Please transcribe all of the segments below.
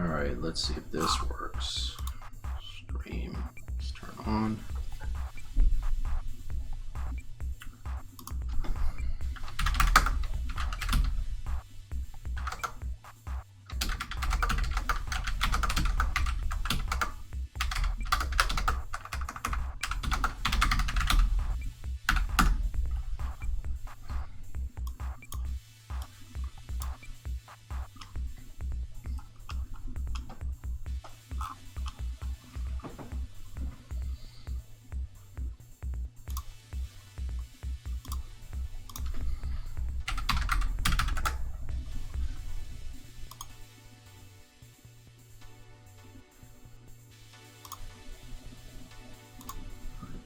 right, let's see if this works. Stream, let's turn on.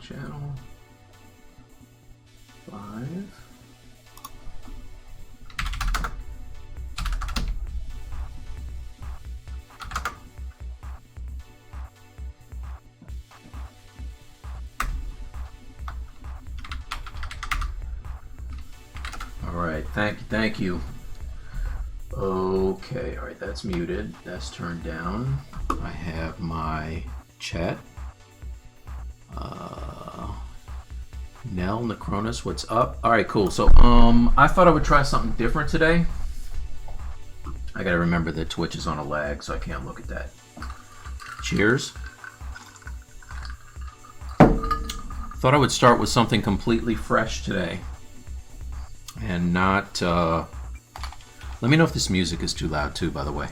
Channel 5. All right, thank you. Okay, all right, that's muted. That's turned down. I have my chat. Nell Necronus, what's up? All right, cool. So I thought I would try something different today. I gotta remember that Twitch is on a lag, so I can't look at that. Cheers. Thought I would start with something completely fresh today, and not. Let me know if this music is too loud too, by the way.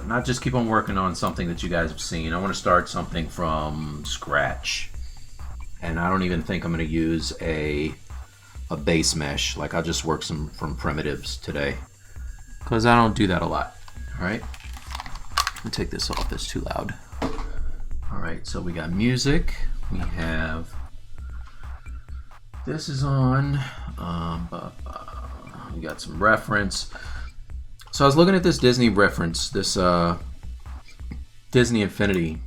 Not just keep on working on something that you guys have seen. I want to start something from scratch, and I don't even think I'm going to use a base mesh. Like, I'll just work from primitives today, because I don't do that a lot. All right, let me take this off. It's too loud. All right, so we got music. We have this is on. We got some reference. So I was looking at this Disney reference, this Disney Infinity,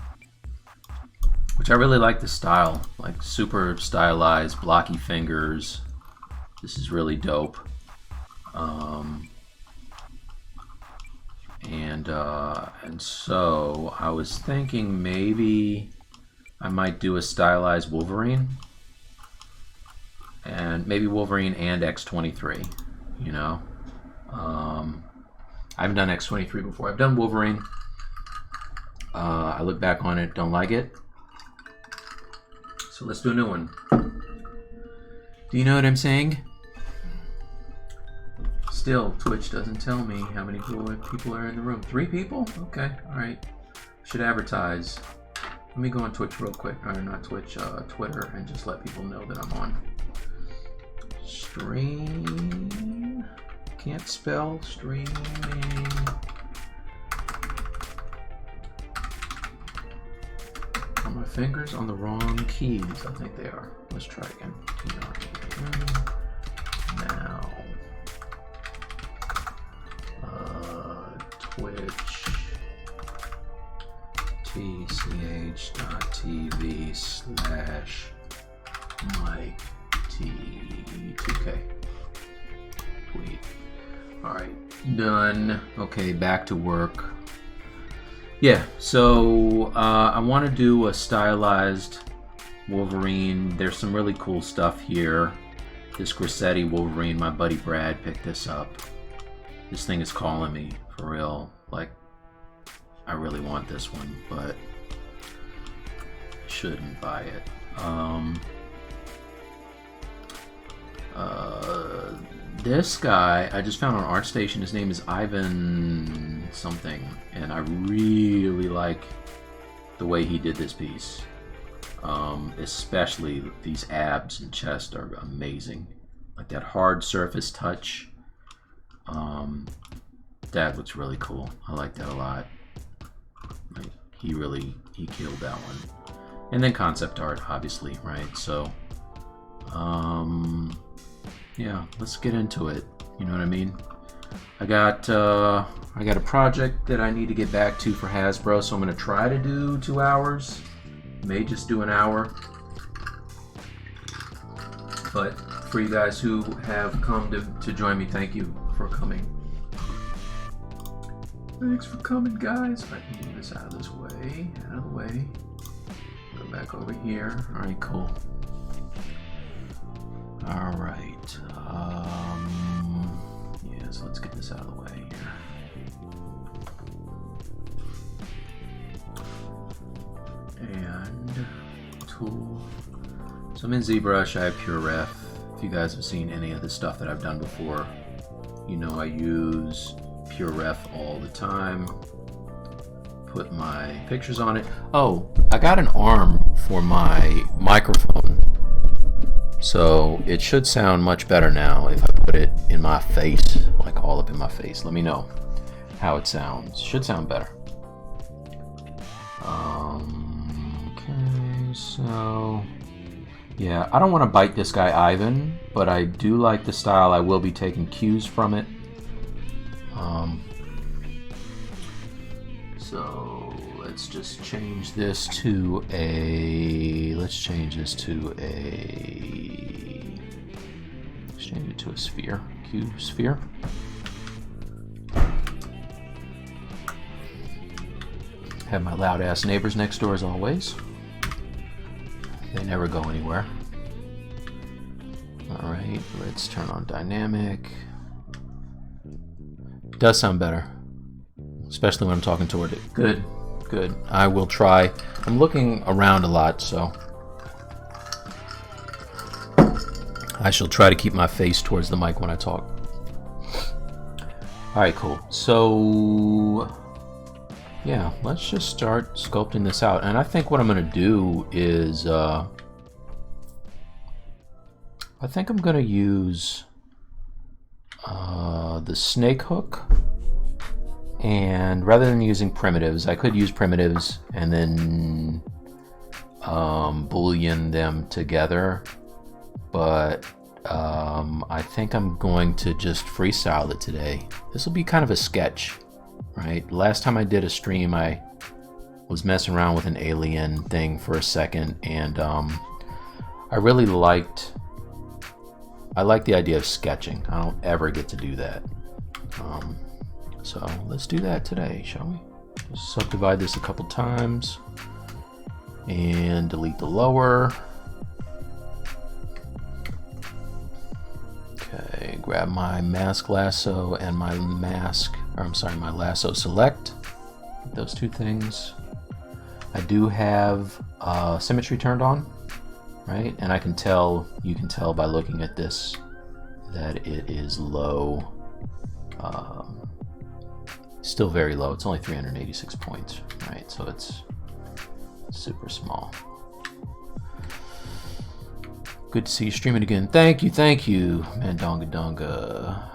which I really like the style, like super stylized, blocky fingers. This is really dope. And so I was thinking maybe I might do a stylized Wolverine, and maybe Wolverine and X-23, you know. I haven't done X-23 before. I've done Wolverine. I look back on it, don't like it. So let's do a new one. Do you know what I'm saying? Still, Twitch doesn't tell me how many people are in the room. 3 people? Okay, all right. Should advertise. Let me go on Twitch real quick. Or not Twitch, Twitter, and just let people know that I'm on. Stream. Can't spell streaming. Are my fingers on the wrong keys? I think they are. Let's try again. Now. Twitch. tch.tv/MikeT2K. Tweet. Alright, done. Okay, back to work. Yeah, so I want to do a stylized Wolverine. There's some really cool stuff here. This Grassetti Wolverine, my buddy Brad picked this up. This thing is calling me, for real. Like, I really want this one, but shouldn't buy it. This guy I just found on ArtStation. His name is Ivan something, and I really like the way he did this piece. Especially these abs and chest are amazing. Like that hard surface touch. That looks really cool. I like that a lot. Like, he killed that one. And then concept art, obviously, right? So, yeah, let's get into it. You know what I mean? I got a project that I need to get back to for Hasbro, so I'm gonna try to do 2 hours. May just do an hour. But For you guys who have come to join me, thank you for coming. Thanks for coming, guys. I can move this out of this way, out of the way. Go back over here. All right, cool. All right. Yeah, so let's get this out of the way here. And tool. So I'm in ZBrush. I have Pure Ref. If you guys have seen any of the stuff that I've done before, you know I use Pure Ref all the time. Put my pictures on it. Oh, I got an arm for my microphone, so it should sound much better now if I put it in my face, like all up in my face. Let me know how it sounds. Should sound better. Okay, so yeah, I don't want to bite this guy Ivan, but I do like the style. I will be taking cues from it. So let's just change this to a, let's change it to a sphere, cue sphere. Have my loud ass neighbors next door as always. They never go anywhere. All right, let's turn on dynamic. Does sound better, especially when I'm talking toward it. Good, good. I will try. I'm looking around a lot, so I shall try to keep my face towards the mic when I talk. All right, cool. So yeah, let's just start sculpting this out. And I think what I'm going to do is, I think I'm going to use the snake hook. And rather than using primitives, I could use primitives and then boolean them together. But I think I'm going to just freestyle it today. This will be kind of a sketch. Right. Last time I did a stream, I was messing around with an alien thing for a second, and I really liked the idea of sketching. I don't ever get to do that. So let's do that today, shall we? Just subdivide this a couple times and delete the lower. Okay, grab my mask lasso and my mask, or I'm sorry, my lasso select. Those two things. I do have symmetry turned on, right? And I can tell, you can tell by looking at this that it is low. Still very low. It's only 386 points, right? So it's super small. Good to see you streaming again. Thank you, man. Donga.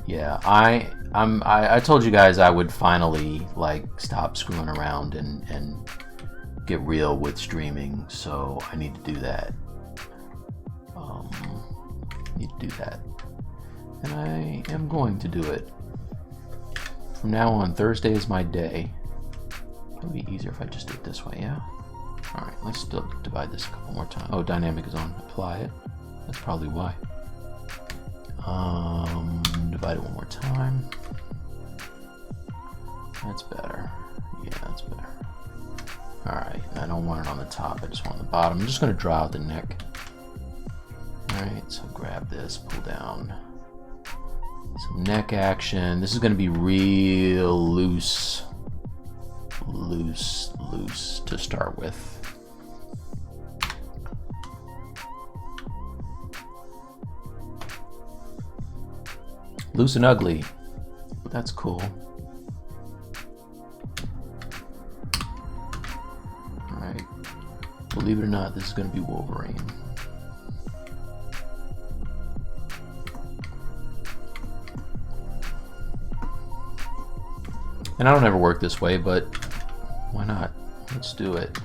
Yeah, I told you guys I would finally like stop screwing around and get real with streaming, so I need to do that. And I am going to do it. From now on, Thursday is my day. It'll be easier if I just do it this way, yeah? Alright, let's still divide this a couple more times. Oh, dynamic is on. Apply it. That's probably why. Divide it one more time. That's better. Yeah, that's better. Alright, I don't want it on the top, I just want it on the bottom. I'm just going to draw out the neck. Alright, so grab this, pull down. Some neck action. This is going to be real loose to start with. Loose and ugly. That's cool. Alright. Believe it or not, this is going to be Wolverine. And I don't ever work this way, but why not? Let's do it.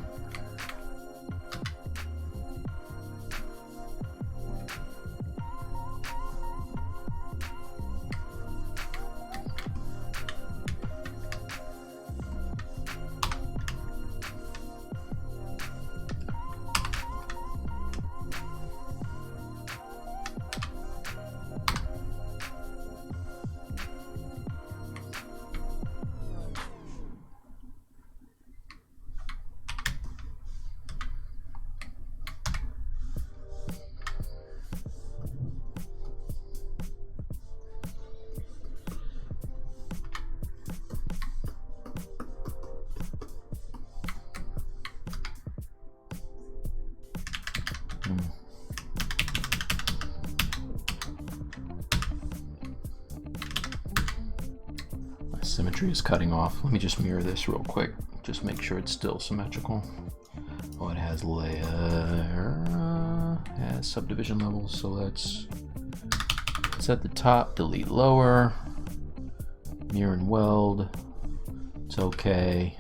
My symmetry is cutting off. Let me just mirror this real quick. Just make sure it's still symmetrical. Oh, it has layer, has subdivision levels, so let's set the top, delete lower, mirror and weld. It's okay.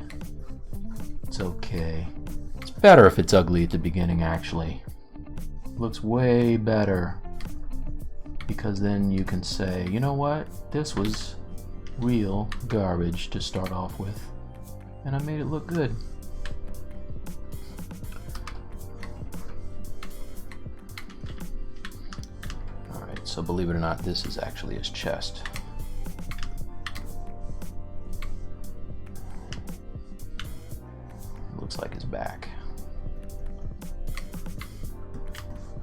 It's okay. It's better if it's ugly at the beginning, actually. Looks way better. Because then you can say, you know what? This was real garbage to start off with. And I made it look good. Alright, so believe it or not, this is actually his chest. Looks like his back.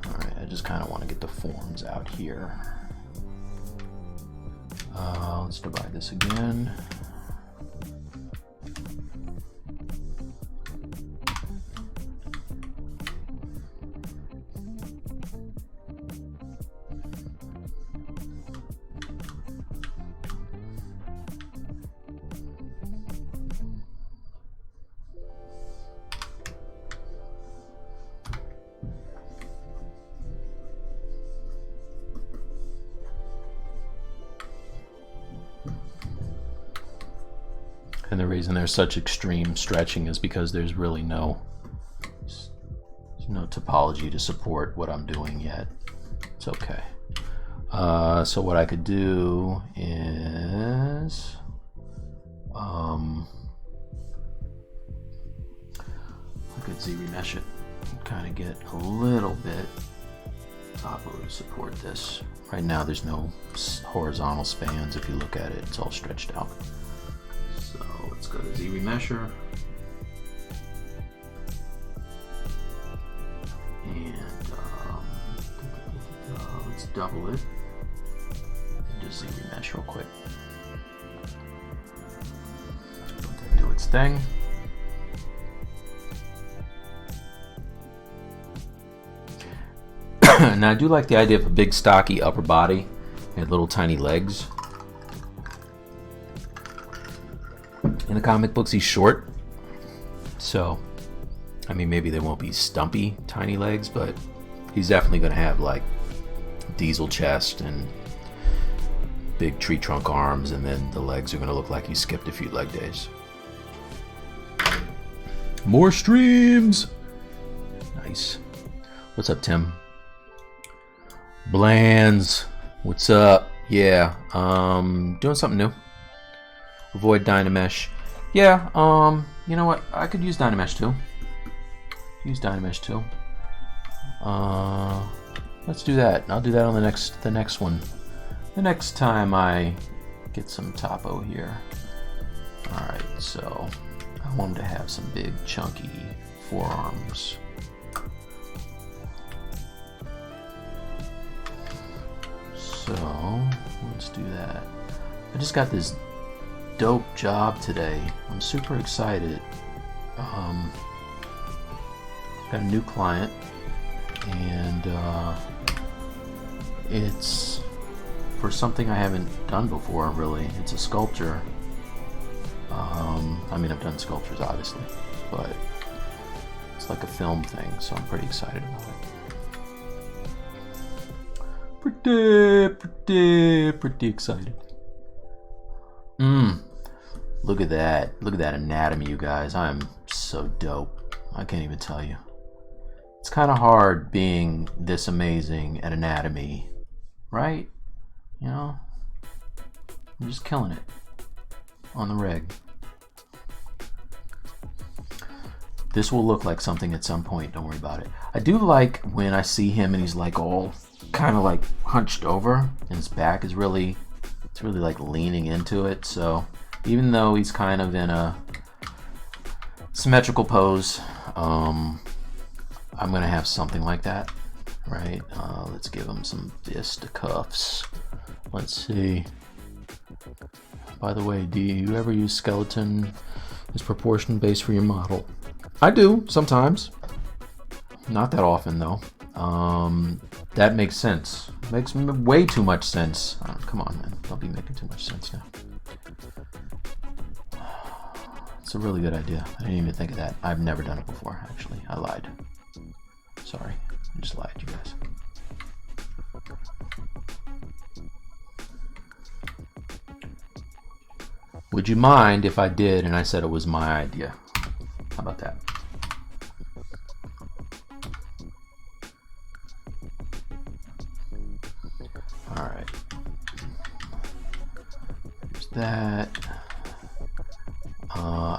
Alright, I just kind of want to get the forms out here. Let's divide this again. And the reason there's such extreme stretching is because there's really no topology to support what I'm doing yet. It's okay. So what I could do is I could ZRemesh it and kind of get a little bit topo to support this. Right now there's no horizontal spans. If you look at it, it's all stretched out. So let's go to ZRemesher, and let's double it and just ZRemesh real quick. Let that do its thing. Now I do like the idea of a big stocky upper body and little tiny legs. In the comic books, he's short, so I mean, maybe they won't be stumpy tiny legs, but he's definitely going to have like diesel chest and big tree trunk arms, and then the legs are going to look like he skipped a few leg days. More streams! Nice. What's up, Tim? Blands, what's up? Yeah, doing something new. Avoid Dynamesh. Yeah, you know what? I could use Dynamesh too. Let's do that. I'll do that on the next one. The next time I get some topo here. Alright, so I want him to have some big chunky forearms. So let's do that. I just got this dope job today. I'm super excited. Got a new client, and it's for something I haven't done before, really. It's a sculpture. I mean, I've done sculptures obviously, but it's like a film thing, so I'm pretty excited about it. Pretty excited. Look at that. Look at that anatomy, you guys. I am so dope. I can't even tell you. It's kind of hard being this amazing at anatomy, right? You know? I'm just killing it on the reg. This will look like something at some point, don't worry about it. I do like when I see him and he's like all kind of like hunched over and his back is really, it's really like leaning into it. So even though he's kind of in a symmetrical pose, I'm gonna have something like that, right? Let's give him some fisticuffs. Let's see. By the way, do you ever use skeleton as proportion base for your model? I do sometimes. Not that often though. That makes sense. Makes way too much sense. Oh, come on, man. Don't be making too much sense now. It's a really good idea. I didn't even think of that. I've never done it before, actually. I lied. Sorry. I just lied, you guys. Would you mind if I did and I said it was my idea? How about that? All right. There's that.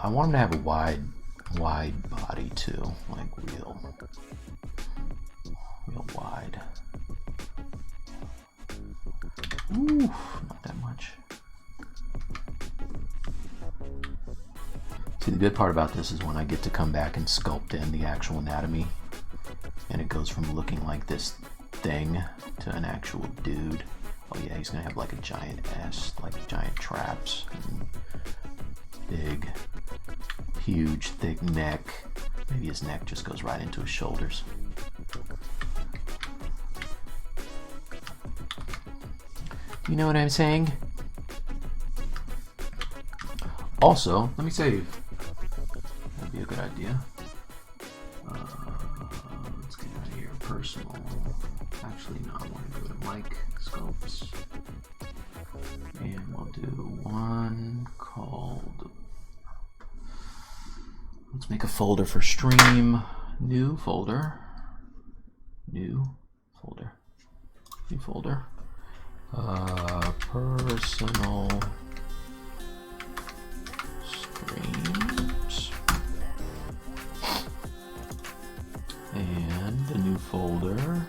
I want him to have a wide body too, like real wide. Ooh, not that much. See, the good part about this is when I get to come back and sculpt in the actual anatomy, and it goes from looking like this thing to an actual dude. Oh yeah, he's gonna have like a giant ass, like giant traps, and big, huge, thick neck. Maybe his neck just goes right into his shoulders. You know what I'm saying? Also, let me save. That'd be a good idea. Let's get out of here. Personal. Actually, no, I want to go to Mike Sculpts. And we'll do one called... Let's make a folder for stream. New folder. New folder. New folder. Personal streams. And a new folder.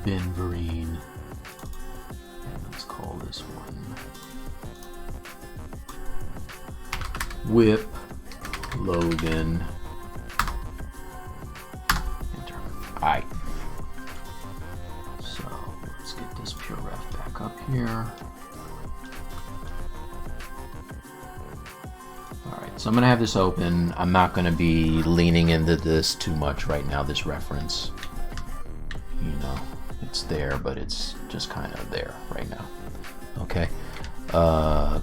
Benverine. And let's call this one Whip Logan. Enter. Alright. So let's get this pure ref back up here. Alright, so I'm gonna have this open. I'm not gonna be leaning into this too much right now, this reference. You know, it's there, but it's just kind of there right now. Okay.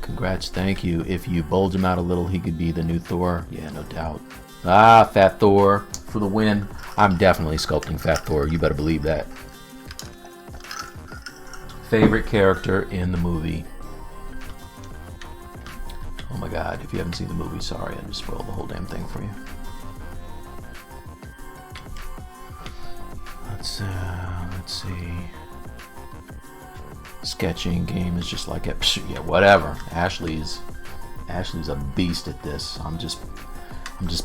Congrats, thank you. If you bulge him out a little, he could be the new Thor. Yeah, no doubt. Ah, Fat Thor for the win. I'm definitely sculpting Fat Thor. You better believe that. Favorite character in the movie. Oh my god, if you haven't seen the movie, sorry, I just spoiled the whole damn thing for you. Let's see. Sketching game is just like it. Yeah, whatever. Ashley's a beast at this. I'm just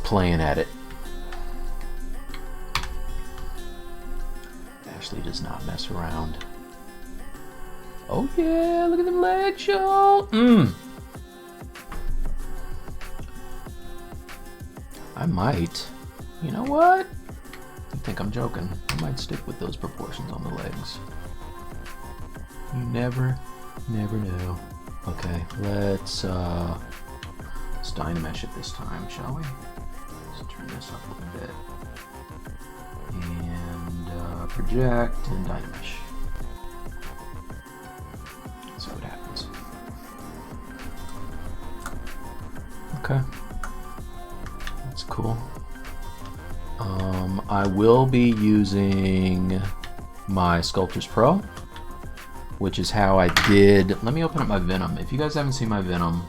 playing at it. Ashley does not mess around. Oh yeah, look at them legs, y'all. I might. You know what? You think I'm joking? I might stick with those proportions on the legs. You never know. Okay, let's Dynamesh it this time, shall we? Let's turn this up a little bit. And project and Dynamesh. See what happens. Okay. That's cool. I will be using my Sculptors Pro, which is how I did. Let me open up my Venom. If you guys haven't seen my Venom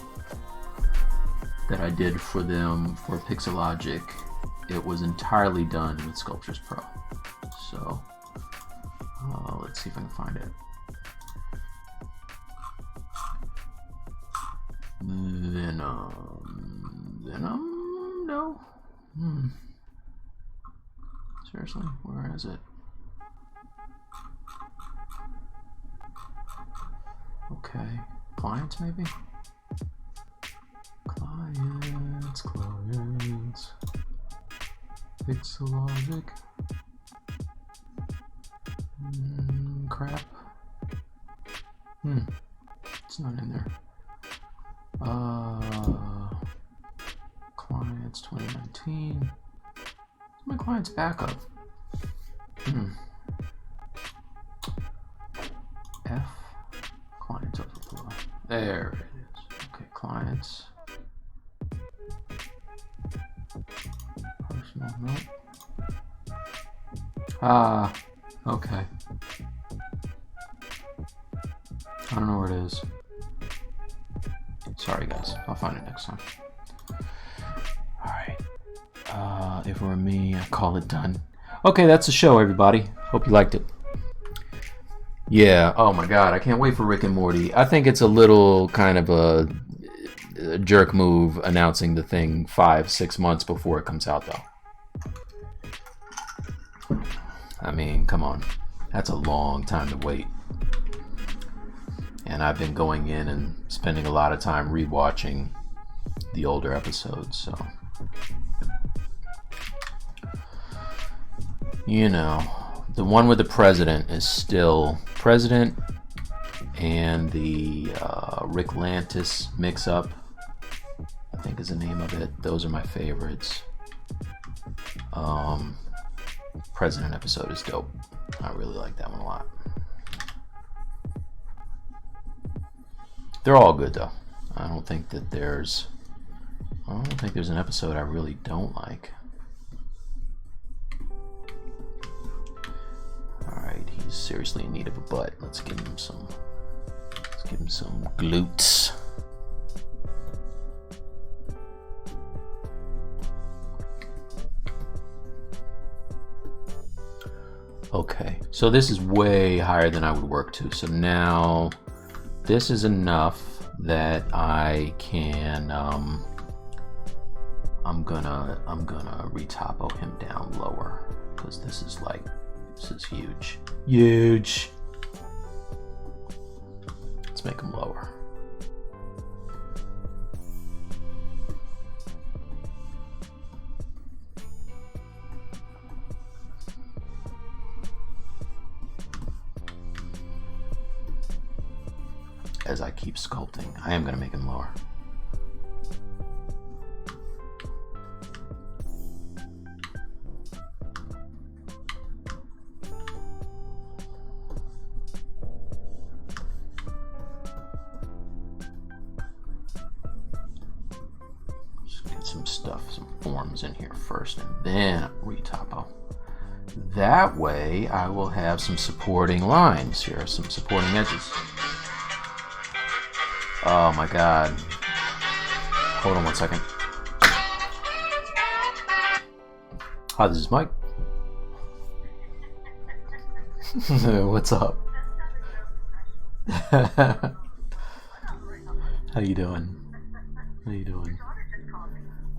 that I did for them for Pixelogic, it was entirely done with Sculptors Pro. So let's see if I can find it. Venom? No. Seriously, where is it? Okay, clients maybe? Clients. Pixelogic. Crap. It's not in there. 16. My client's backup. F. Clients overflow. There it is. Okay, clients. Personal note. Ah, okay. I don't know where it is. Sorry guys, I'll find it next time. Alright. If it were me, I'd call it done. Okay, that's the show, everybody. Hope you liked it. Yeah, oh my god, I can't wait for Rick and Morty. I think it's a little kind of a jerk move announcing the thing 5-6 months before it comes out, though. I mean, come on. That's a long time to wait. And I've been going in and spending a lot of time rewatching the older episodes, so... You know, the one with the president is still president, and the Rick Lantis mix-up, I think is the name of it. Those are my favorites. President episode is dope. I really like that one a lot. They're all good though. I don't think there's an episode I really don't like. Alright, he's seriously in need of a butt. Let's give him some glutes. Okay, so this is way higher than I would work to. So now this is enough that I can I'm gonna retopo him down lower, because this is huge. Huge. Let's make him lower. As I keep sculpting, I am going to make him lower. Just get some forms in here first, and then retopo. That way, I will have some supporting lines here, some supporting edges. Oh my god. Hold on one second. Hi, this is Mike. What's up? How you doing? How you doing?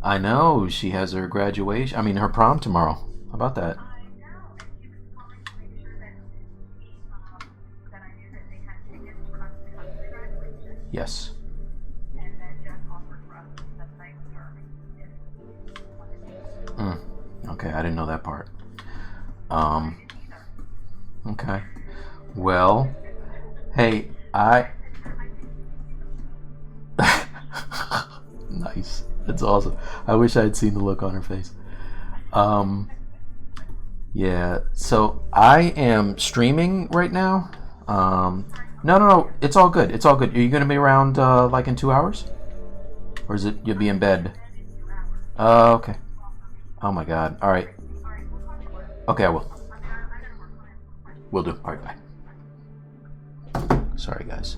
I know, she has her graduation, her prom tomorrow. How about that? Yes. Okay, I didn't know that part. Okay. Well, hey, Nice. That's awesome. I wish I had seen the look on her face. Yeah, so I am streaming right now. No, it's all good. It's all good. Are you going to be around like in 2 hours? Or is it you'll be in bed? Okay. Oh my god. All right. Okay, I will. Will do. All right, bye. Sorry, guys.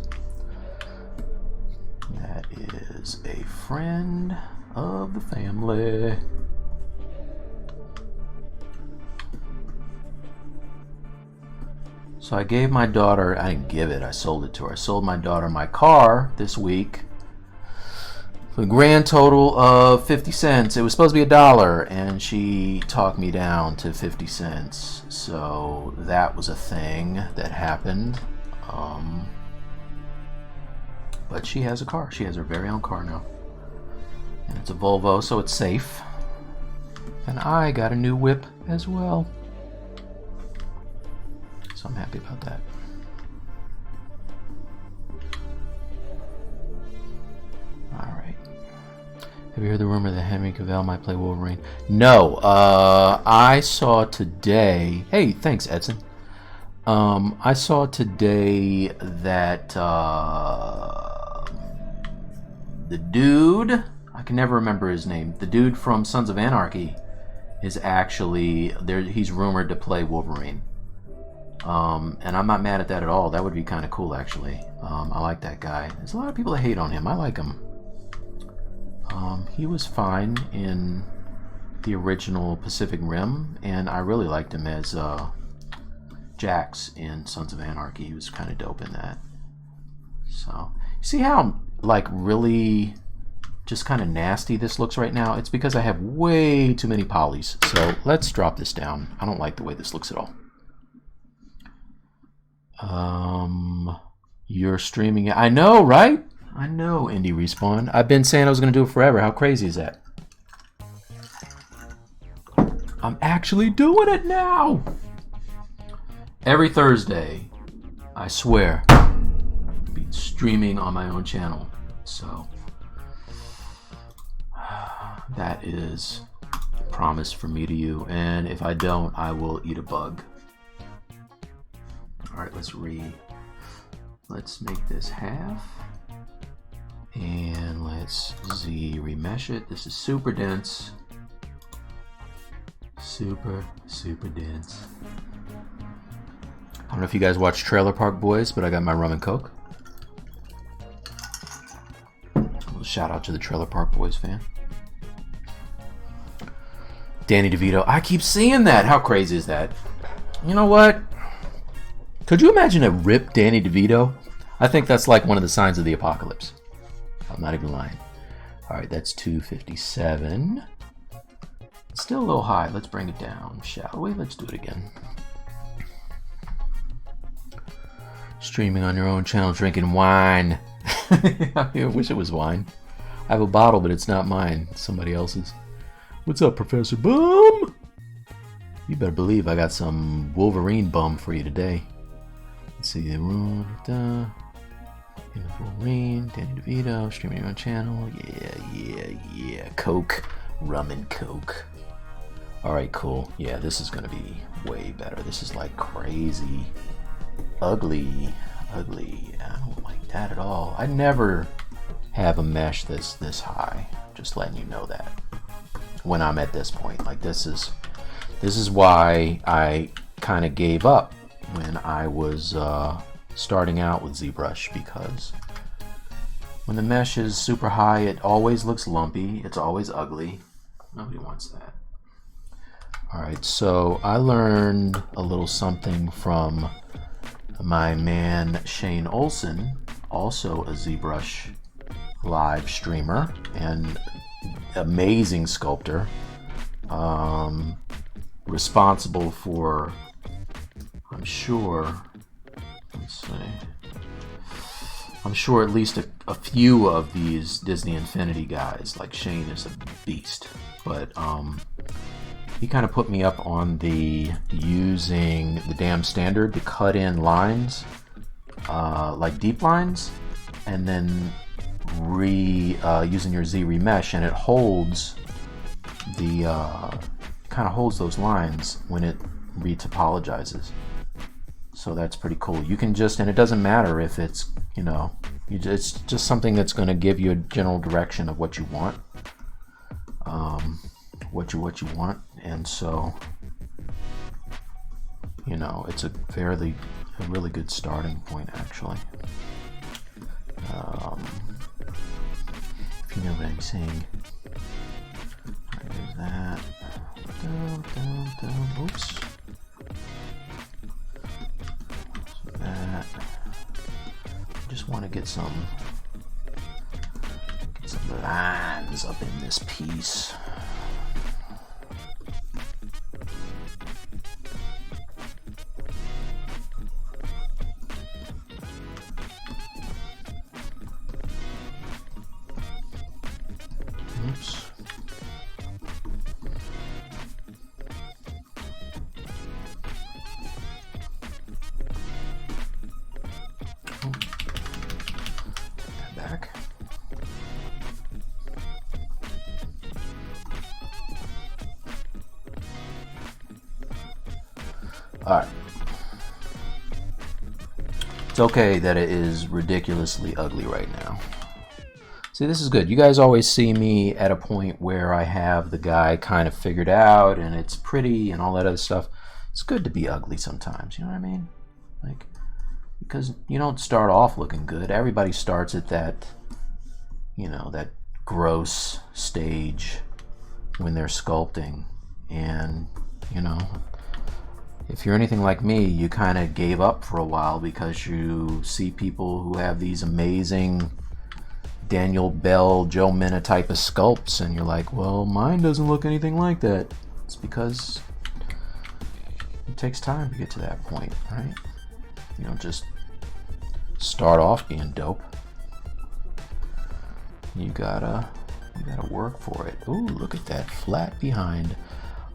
That is a friend of the family. So I gave my daughter, I didn't give it, I sold it to her. I sold my daughter my car this week for a grand total of 50 cents. It was supposed to be $1, and she talked me down to 50 cents. So that was a thing that happened. But she has a car. She has her very own car now. And it's a Volvo, so it's safe. And I got a new whip as well. So I'm happy about that. All right. Have you heard the rumor that Henry Cavill might play Wolverine? No. I saw today... Hey, thanks, Edson. I saw today that the dude... I can never remember his name. The dude from Sons of Anarchy is actually... he's rumored to play Wolverine. And I'm not mad at that at all. That would be kind of cool, actually. I like that guy. There's a lot of people that hate on him. I like him. He was fine in the original Pacific Rim, and I really liked him as Jax in Sons of Anarchy. He was kind of dope in that. So, see how, like, really just kind of nasty this looks right now? It's because I have way too many polys. So, let's drop this down. I don't like the way this looks at all. You're streaming it. I know, right? I know, Indie Respawn. I've been saying I was going to do it forever. How crazy is that? I'm actually doing it now. Every Thursday, I swear, I'll be streaming on my own channel. So, that is a promise from me to you. And if I don't, I will eat a bug. Alright, let's make this half. And let's ZRemesh it. This is super dense. Super dense. I don't know if you guys watch Trailer Park Boys, but I got my rum and coke. A little shout out to the Trailer Park Boys fan. Danny DeVito. I keep seeing that. How crazy is that? You know what? Could you imagine a ripped Danny DeVito? I think that's like one of the signs of the apocalypse. I'm not even lying. Alright, that's 257. It's still a little high. Let's bring it down, shall we? Let's do it again. Streaming on your own channel, drinking wine. I wish it was wine. I have a bottle, but it's not mine. It's somebody else's. What's up, Professor Bum? You better believe I got some Wolverine bum for you today. Let's see. Wolverine, Danny DeVito, streaming your own channel. Yeah. Coke. Rum and Coke. Alright, cool. Yeah, this is gonna be way better. This is like crazy. Ugly. I don't like that at all. I never have a mesh that's this high. Just letting you know that. When I'm at this point. Like, this is why I kind of gave up when I was starting out with ZBrush, because when the mesh is super high, it always looks lumpy. It's always ugly. Nobody wants that. Alright, so I learned a little something from my man Shane Olson, also a ZBrush live streamer and amazing sculptor, responsible for, I'm sure, let's see, I'm sure at least a few of these Disney Infinity guys. Like, Shane is a beast, but he kind of put me up on the using the damn standard to cut in lines, like deep lines, and then using your ZRemesh, and it holds the kind of holds those lines when it retopologizes. So that's pretty cool. You can just, and it doesn't matter if it's, you know, it's just something that's going to give you a general direction of what you want, what you want, and so, you know, it's a really good starting point, actually. If you know what I'm saying. There's that. Down. Oops. So that. I just want to get some lines up in this piece. Oops. Back. All right. It's okay that it is ridiculously ugly right now. See, this is good. You guys always see me at a point where I have the guy kind of figured out and it's pretty and all that other stuff. It's good to be ugly sometimes, you know what I mean? Like, because you don't start off looking good. Everybody starts at that, you know, that gross stage when they're sculpting. And, you know, if you're anything like me, you kind of gave up for a while because you see people who have these amazing Daniel Bell, Joe Minna type of sculpts, and you're like, well, mine doesn't look anything like that. It's because it takes time to get to that point, right? You don't just start off being dope. You gotta work for it. Ooh, look at that flat behind.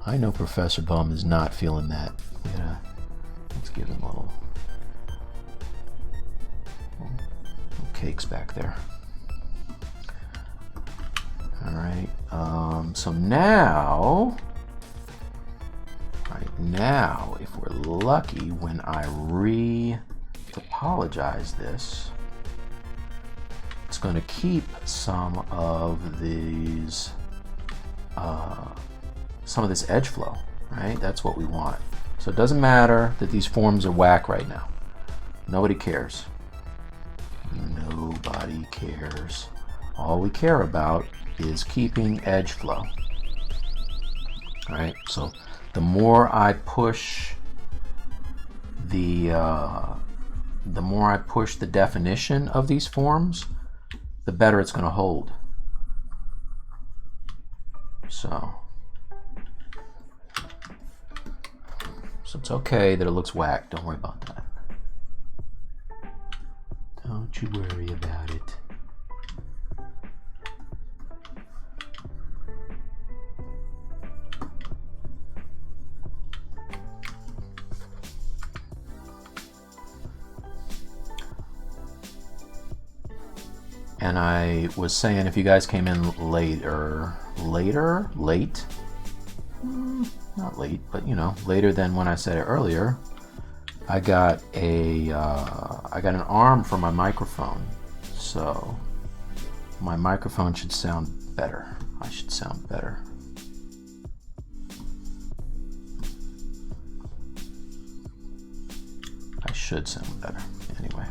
I know Professor Bum is not feeling that. Let's give him a little cakes back there. All right. So now, if we're lucky, when I re-topologize this, it's going to keep some of these, some of this edge flow, right? That's what we want. So it doesn't matter that these forms are whack right now. Nobody cares. Nobody cares. All we care about is keeping edge flow. All right, so the more I push the definition of these forms, the better it's going to hold. So it's okay that it looks whack. Don't worry about that. Don't you worry about it. And I was saying, if you guys came in late, not late, but you know, later than when I said it earlier, I got an arm for my microphone, so my microphone should sound better. I should sound better. I should sound better. Anyway.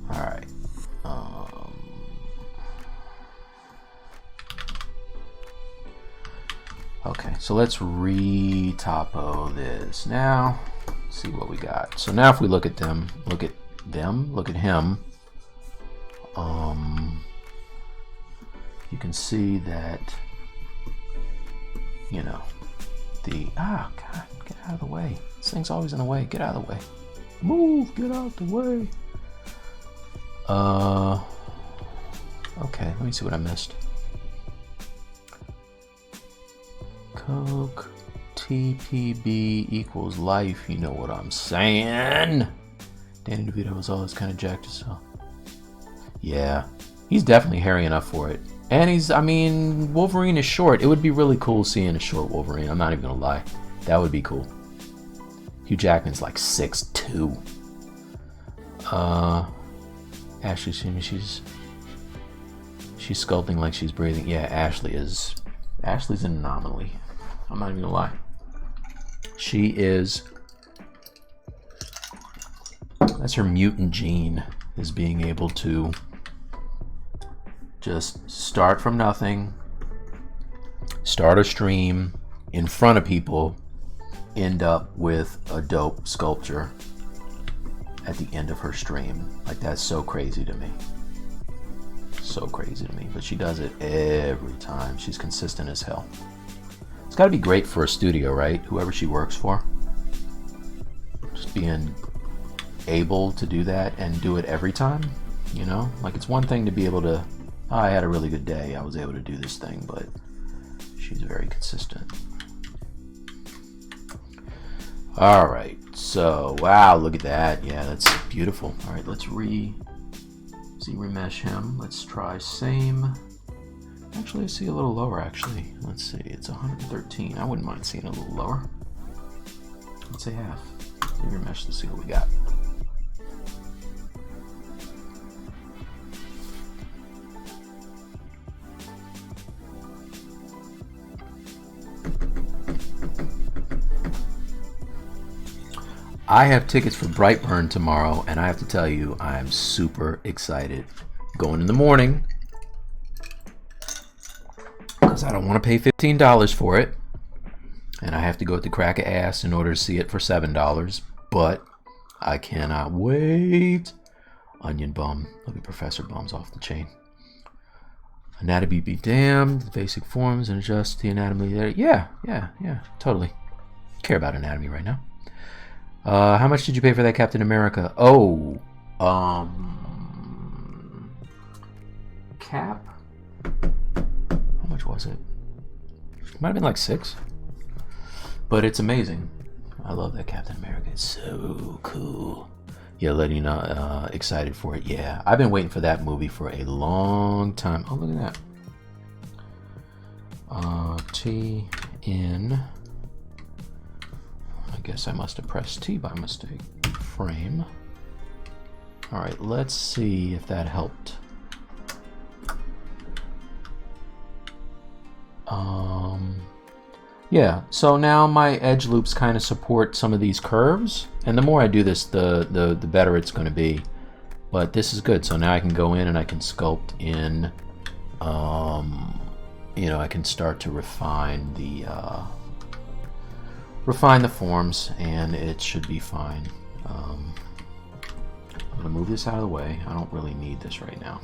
All right. Okay, so let's re-topo this now. See what we got. So now if we look at him, you can see that, you know, God, get out of the way. This thing's always in the way. Get out of the way. Move, get out the way. Okay, let me see what I missed. Coke TPB equals life, you know what I'm saying? Danny DeVito was always kind of jacked as hell. Yeah, he's definitely hairy enough for it. And Wolverine is short. It would be really cool seeing a short Wolverine. I'm not even gonna lie. That would be cool. Hugh Jackman's like 6'2". Ashley, she's sculpting like she's breathing. Yeah, Ashley's an anomaly. I'm not even gonna lie. She is. That's her mutant gene, is being able to just start from nothing, start a stream in front of people, end up with a dope sculpture at the end of her stream. Like, that's so crazy to me. So crazy to me. But she does it every time. She's consistent as hell. It's got to be great for a studio, right? Whoever she works for. Just being able to do that and do it every time, you know? Like, it's one thing to be able to, I had a really good day, I was able to do this thing, but she's very consistent. All right, so wow, look at that. Yeah, that's beautiful. All right, let's see Z-remesh him. Let's try same. Actually, I see a little lower, actually. Let's see, it's 113. I wouldn't mind seeing a little lower. Let's say half. Z-remesh to see what we got. I have tickets for Brightburn tomorrow, and I have to tell you, I'm super excited. Going in the morning, because I don't want to pay $15 for it, and I have to go to crack a ass in order to see it for $7, but I cannot wait. Onion Bum. Look at Professor Bum's off the chain. Anatomy be damned. Basic forms and adjust the anatomy there. Yeah, totally. Care about anatomy right now. How much did you pay for that Captain America? Oh, Cap? How much was it? Might have been like $6. But it's amazing. I love that Captain America. It's so cool. Yeah, letting you know, excited for it. Yeah, I've been waiting for that movie for a long time. Oh, look at that. T in. I guess I must have pressed T by mistake. Frame. All right, let's see if that helped. Yeah, so now my edge loops kind of support some of these curves, and the more I do this, the better it's going to be. But this is good. So now I can go in and I can sculpt in. You know, I can start to refine the forms, and it should be fine. I'm gonna move this out of the way. I don't really need this right now.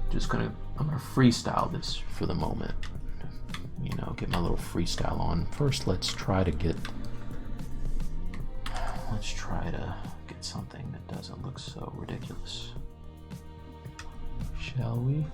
I'm gonna freestyle this for the moment. You know, get my little freestyle on. First, let's try to get something that doesn't look so ridiculous. Shall we?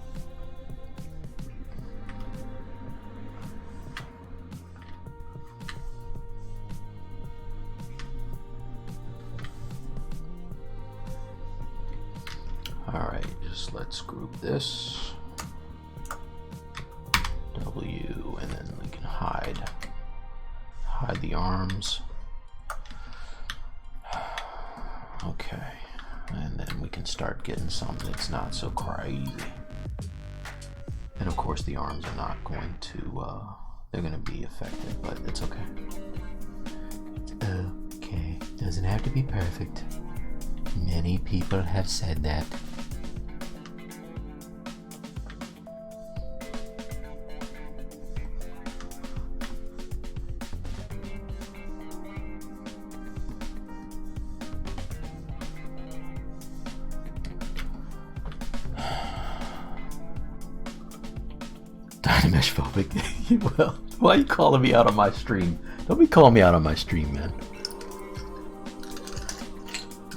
Alright, just let's group this. W, and then we can hide the arms. Okay, and then we can start getting something that's not so crazy. And of course the arms are not going to, they're going to be affected, but it's okay. It's okay, doesn't have to be perfect. Many people have said that. Dynamesh phobic. Well, why are you calling me out on my stream? Don't be calling me out on my stream, man.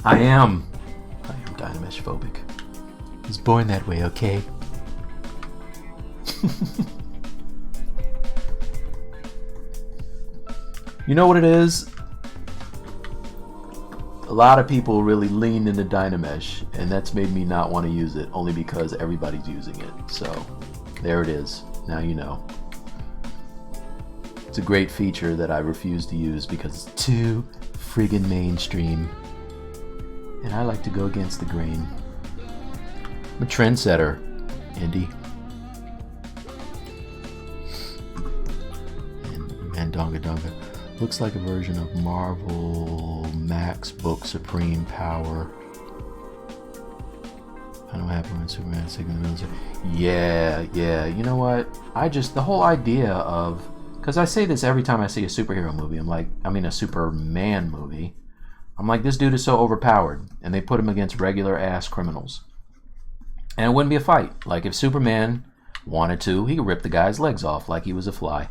I am Dynamesh phobic. I was born that way, okay? You know what it is? A lot of people really leaned into Dynamesh, and that's made me not want to use it, only because everybody's using it. So, there it is. Now you know. It's a great feature that I refuse to use because it's too friggin' mainstream. And I like to go against the grain. I'm a trendsetter, Indy. And Mandonga Donga. Looks like a version of Marvel Max Book Supreme Power. I don't happen when Superman is taking the military. Yeah, you know what? The whole idea of, because I say this every time I see a superhero movie, a Superman movie, I'm like, this dude is so overpowered, and they put him against regular ass criminals. And it wouldn't be a fight. Like, if Superman wanted to, he could rip the guy's legs off like he was a fly.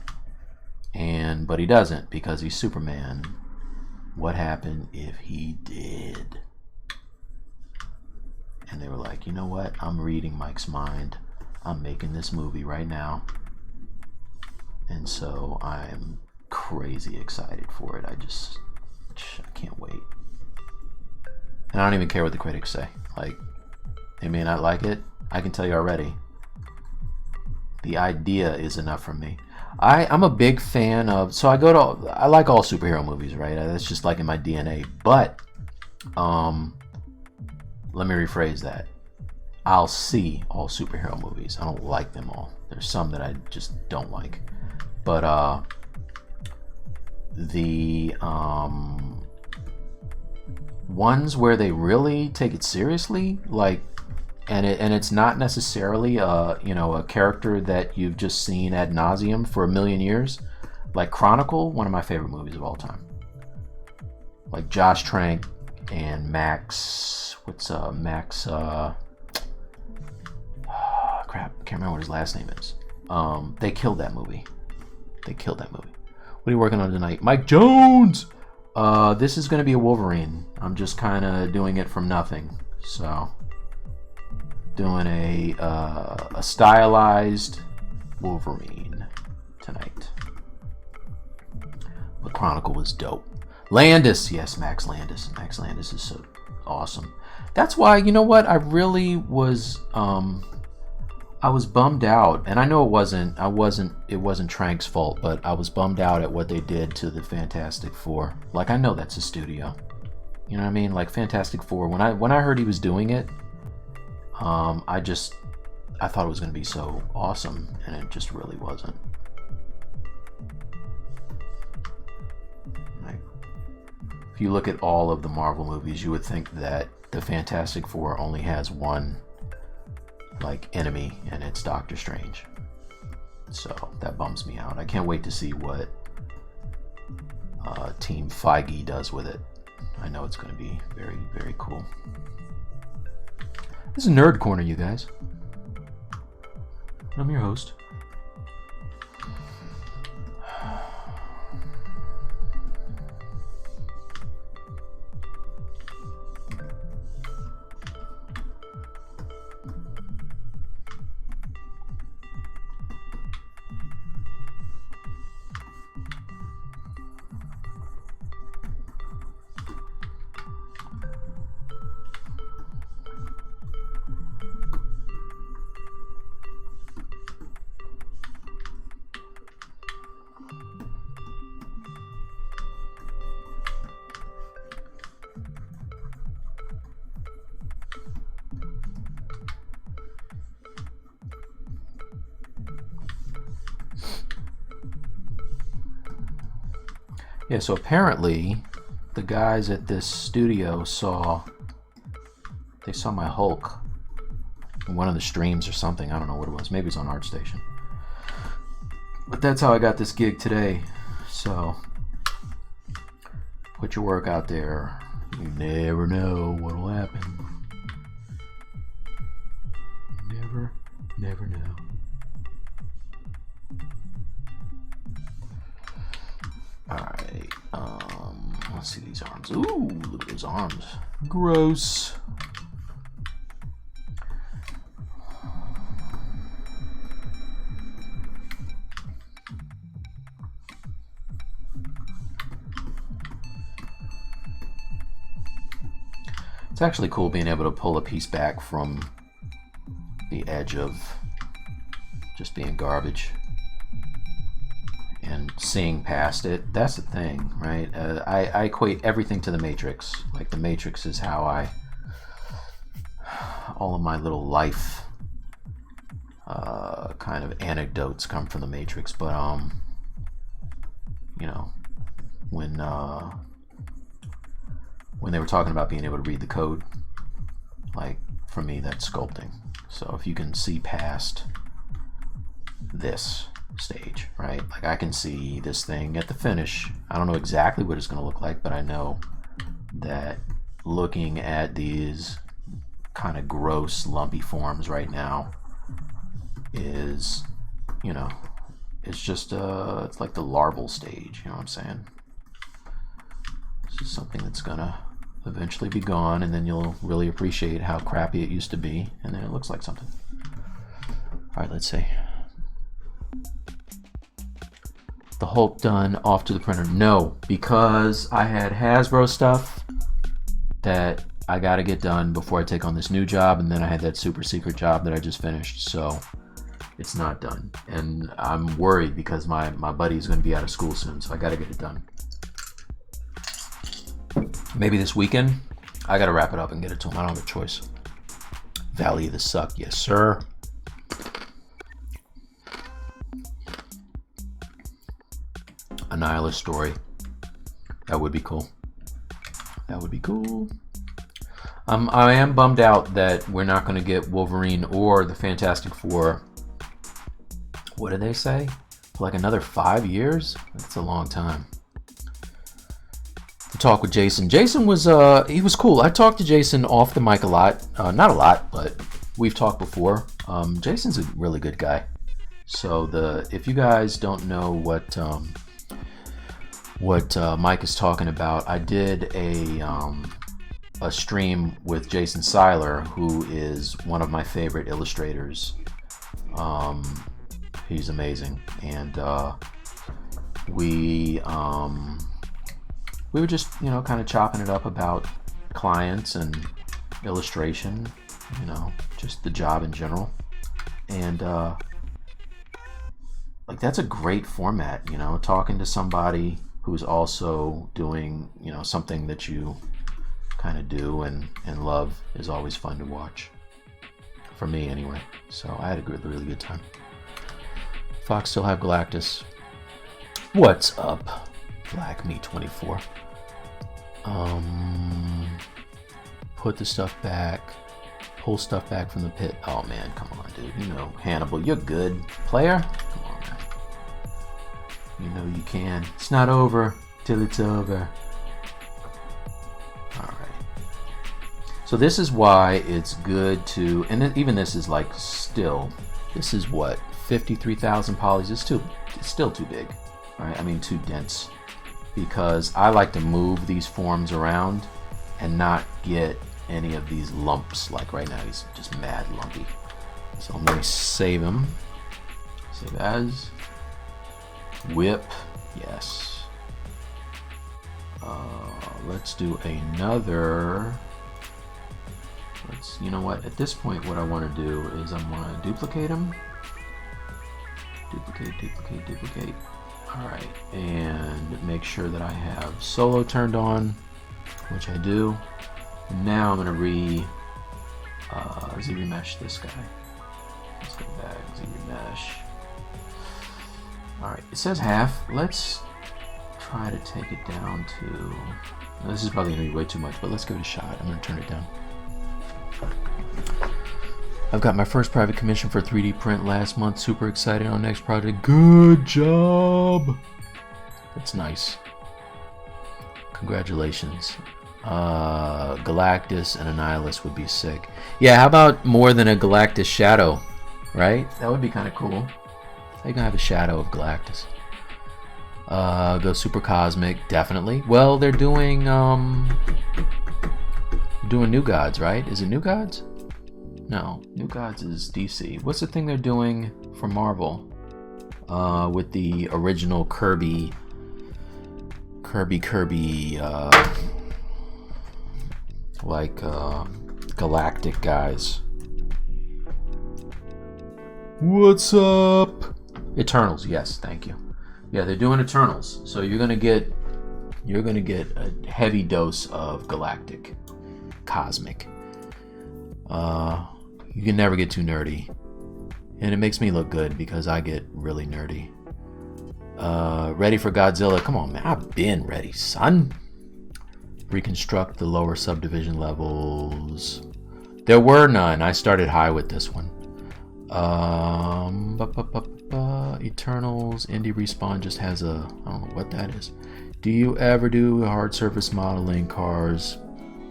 But he doesn't, because he's Superman. What happened if he did? And they were like, you know what? I'm reading Mike's mind. I'm making this movie right now. And so I'm crazy excited for it. I can't wait. And I don't even care what the critics say. Like, They may not like it. I can tell you already. The idea is enough for me. I'm a big fan of, so I like all superhero movies, right? That's just like in my DNA. But let me rephrase that. I'll see all superhero movies. I don't like them all. There's some that I just don't like. But the ones where they really take it seriously, like, and it's not necessarily a character that you've just seen ad nauseum for a million years, like Chronicle, one of my favorite movies of all time. Like Josh Trank and Max, crap, I can't remember what his last name is. They killed that movie. What are you working on tonight? Mike Jones! This is going to be a Wolverine. I'm just kind of doing it from nothing. So, doing a stylized Wolverine tonight. The Chronicle was dope. Landis, yes, Max Landis. Max Landis is so awesome. That's why, you know what? I really was I was bummed out, and I know it wasn't Trank's fault, but I was bummed out at what they did to the Fantastic Four. Like, I know that's a studio. You know what I mean? Like Fantastic Four, when I heard he was doing it, I thought it was going to be so awesome, and it just really wasn't. Like, if you look at all of the Marvel movies, you would think that the Fantastic Four only has one like enemy, and it's Doctor Strange. So that bums me out. I can't wait to see what Team Feige does with it. I know it's going to be very, very cool. This is Nerd Corner, you guys. I'm your host. Yeah, so apparently the guys at this studio saw my Hulk in one of the streams or something. I don't know what it was. Maybe it's on ArtStation. But that's how I got this gig today. So put your work out there. You never know what'll happen. Never know. Alright, let's see these arms. Ooh, look at those arms. Gross. It's actually cool being able to pull a piece back from the edge of just being garbage and seeing past it. That's the thing, right? I equate everything to the Matrix. Like, the Matrix is how all of my little life kind of anecdotes come from the Matrix. But you know, when they were talking about being able to read the code, like, for me, that's sculpting. So if you can see past this stage, right? Like, I can see this thing at the finish. I don't know exactly what it's going to look like, but I know that looking at these kind of gross, lumpy forms right now is, you know, it's just it's like the larval stage, you know what I'm saying? It's just something that's gonna eventually be gone, and then you'll really appreciate how crappy it used to be, and then it looks like something. All right, let's see. The Hulk done, off to the printer. No, because I had Hasbro stuff that I got to get done before I take on this new job, and then I had that super secret job that I just finished, so it's not done. And I'm worried because my buddy is going to be out of school soon, so I got to get it done. Maybe this weekend. I got to wrap it up and get it to him. I don't have a choice. Valley of the Suck, yes sir. A Nihilist story. That would be cool. That would be cool. I am bummed out that we're not going to get Wolverine or the Fantastic Four. What do they say? For like another 5 years? That's a long time. To talk with Jason. Jason was he was cool. I talked to Jason off the mic a lot. Not a lot, but we've talked before. Jason's a really good guy. So if you guys don't know what Mike is talking about, I did a stream with Jason Seiler, who is one of my favorite illustrators. He's amazing, and we were just, you know, kind of chopping it up about clients and illustration, you know, just the job in general. And like, that's a great format, you know, talking to somebody who's also doing, you know, something that you kind of do and love is always fun to watch. For me, anyway. So I had a really good time. Fox still have Galactus. What's up, Black Me 24? Put the stuff back. Pull stuff back from the pit. Oh man, come on, dude. You know, Hannibal, you're good. Player? Come on, man. You know you can. It's not over till it's over. Alright. So this is why it's good to, and even this is like still, this is what, 53,000 polys. It's still too big. Right? I mean, too dense. Because I like to move these forms around and not get any of these lumps. Like right now, he's just mad lumpy. So let me save him. Save as. Whip. Yes. Let's do another. You know what? At this point, what I want to do is I want to duplicate him. Duplicate. Alright, and make sure that I have solo turned on, which I do. And now I'm going to ZRemesh this guy. Let's go back, ZRemesh. Alright, it says half. Let's try to take it down to... This is probably going to be way too much, but let's give it a shot. I'm going to turn it down. I've got my first private commission for 3D print last month. Super excited on next project. Good job. That's nice. Congratulations. Galactus and a Nihilist would be sick. Yeah, how about more than a Galactus shadow, right? That would be kind of cool. They're gonna have a shadow of Galactus. Go super cosmic, definitely. Well, they're doing New Gods, right? Is it New Gods? No, New Gods is DC. What's the thing they're doing for Marvel? With the original Kirby, like galactic guys. What's up? Eternals, yes, thank you. Yeah, they're doing Eternals. So you're gonna get a heavy dose of galactic, cosmic. You can never get too nerdy. And it makes me look good because I get really nerdy. Ready for Godzilla? Come on, man. I've been ready, son. Reconstruct the lower subdivision levels. There were none. I started high with this one. Eternals. Indie Respawn just has a... I don't know what that is. Do you ever do hard surface modeling, cars,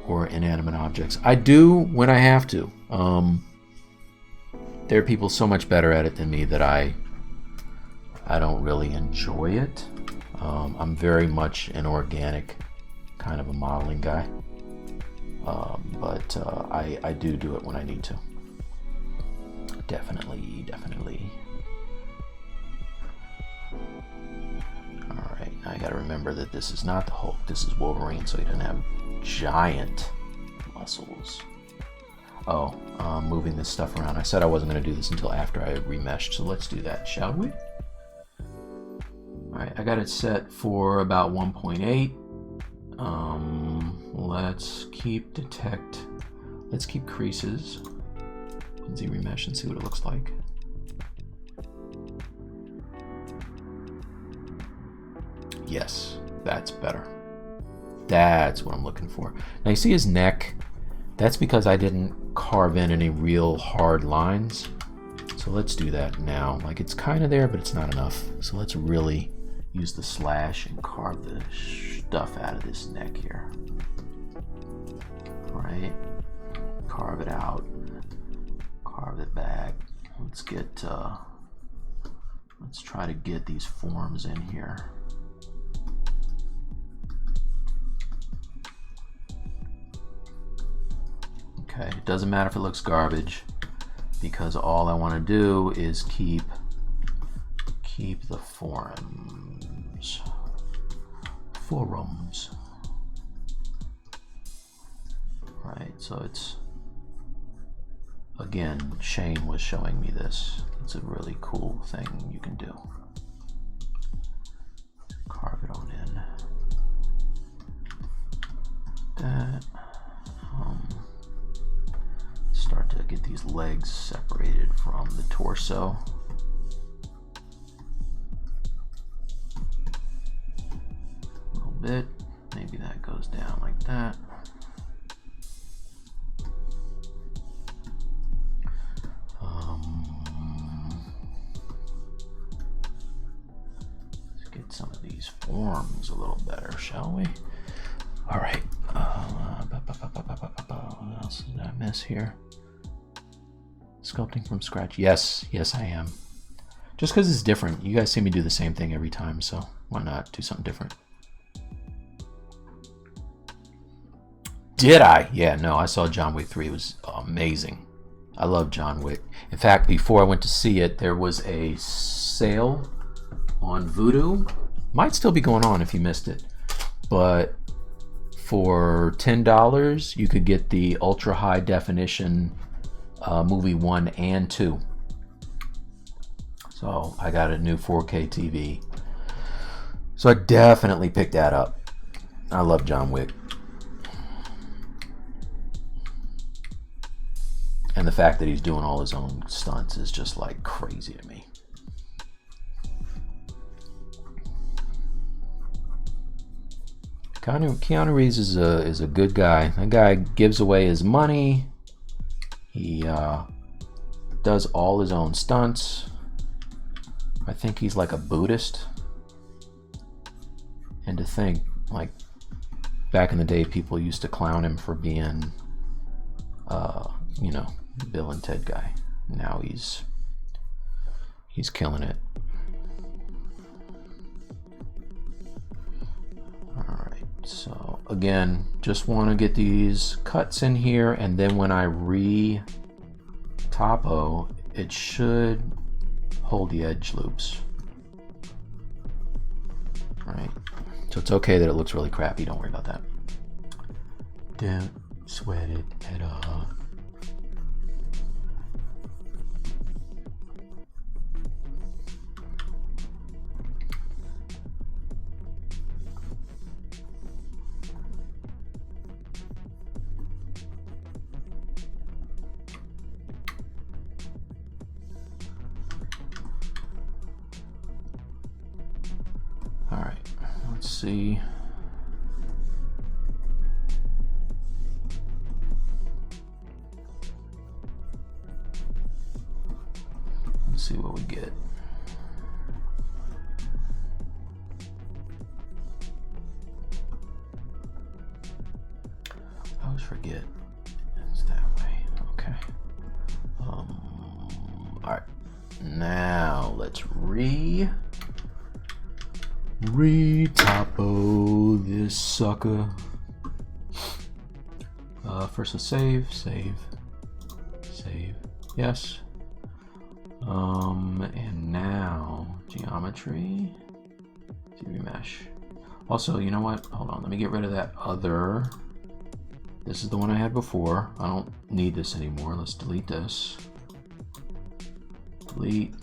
or inanimate objects? I do when I have to. There are people so much better at it than me that I don't really enjoy it. I'm very much an organic kind of a modeling guy, but I do it when I need to. Definitely. All right, now I got to remember that this is not the Hulk. This is Wolverine, so he doesn't have giant muscles. Oh, moving this stuff around. I said I wasn't going to do this until after I remeshed, so let's do that, shall we? Alright, I got it set for about 1.8. Let's keep creases in ZRemesh and see what it looks like. Yes, that's better. That's what I'm looking for. Now you see his neck? That's because I didn't carve in any real hard lines. So let's do that now. Like, it's kind of there, but it's not enough. So let's really use the slash and carve the stuff out of this neck here. All right, carve it out, carve it back. Let's try to get these forms in here. Okay, it doesn't matter if it looks garbage, because all I want to do is keep the forms. Right, so it's, again, Shane was showing me this. It's a really cool thing you can do. Carve it on in. That. Start to get these legs separated from the torso. A little bit. Maybe that goes down like that. Let's get some of these forms a little better, shall we? All right. What else did I miss here? Sculpting from scratch. Yes, I am. Just because it's different. You guys see me do the same thing every time, so why not do something different? Did I? Yeah, no, I saw John Wick 3. It was amazing. I love John Wick. In fact, before I went to see it, there was a sale on Vudu. Might still be going on if you missed it. But for $10, you could get the ultra high definition movie 1 and 2. So I got a new 4K TV. So I definitely picked that up. I love John Wick. And the fact that he's doing all his own stunts is just like crazy to me. Keanu Reeves is a good guy. That guy gives away his money. He does all his own stunts. I think he's like a Buddhist. And to think, like, back in the day, people used to clown him for being, you know, Bill and Ted guy. Now he's killing it. All right. So again, just want to get these cuts in here, and then when I re-topo, it should hold the edge loops. All right. So it's okay that it looks really crappy. Don't worry about that. Don't sweat it at all. All right, let's see. Let's see what we get. I always forget it's that way. Okay. All right. Now let's re-topo this sucker. First let's save. Yes. And now geometry, ZRemesh. Also, you know what? Hold on, let me get rid of that other This is the one I had before. I don't need this anymore. Let's delete this. Delete.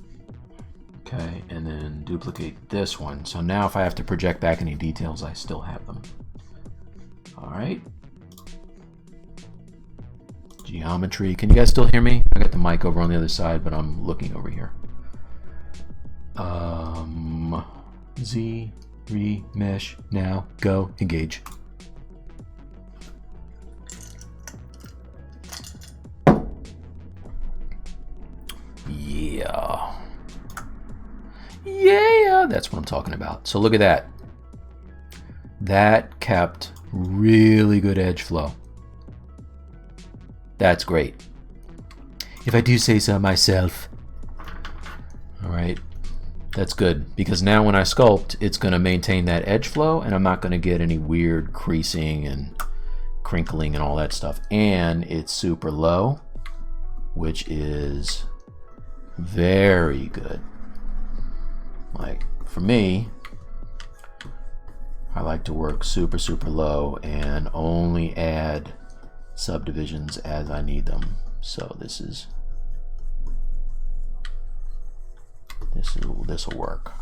Okay, and then duplicate this one. So now if I have to project back any details, I still have them. All right. Geometry. Can you guys still hear me? I got the mic over on the other side, but I'm looking over here. ZRemesher. Now go engage. Yeah. Yeah, that's what I'm talking about. So look at that. That kept really good edge flow. That's great. If I do say so myself. All right. That's good, because now when I sculpt, it's going to maintain that edge flow, and I'm not going to get any weird creasing and crinkling and all that stuff. And it's super low, which is very good. Like, for me, I like to work super, super low and only add subdivisions as I need them. So this will work.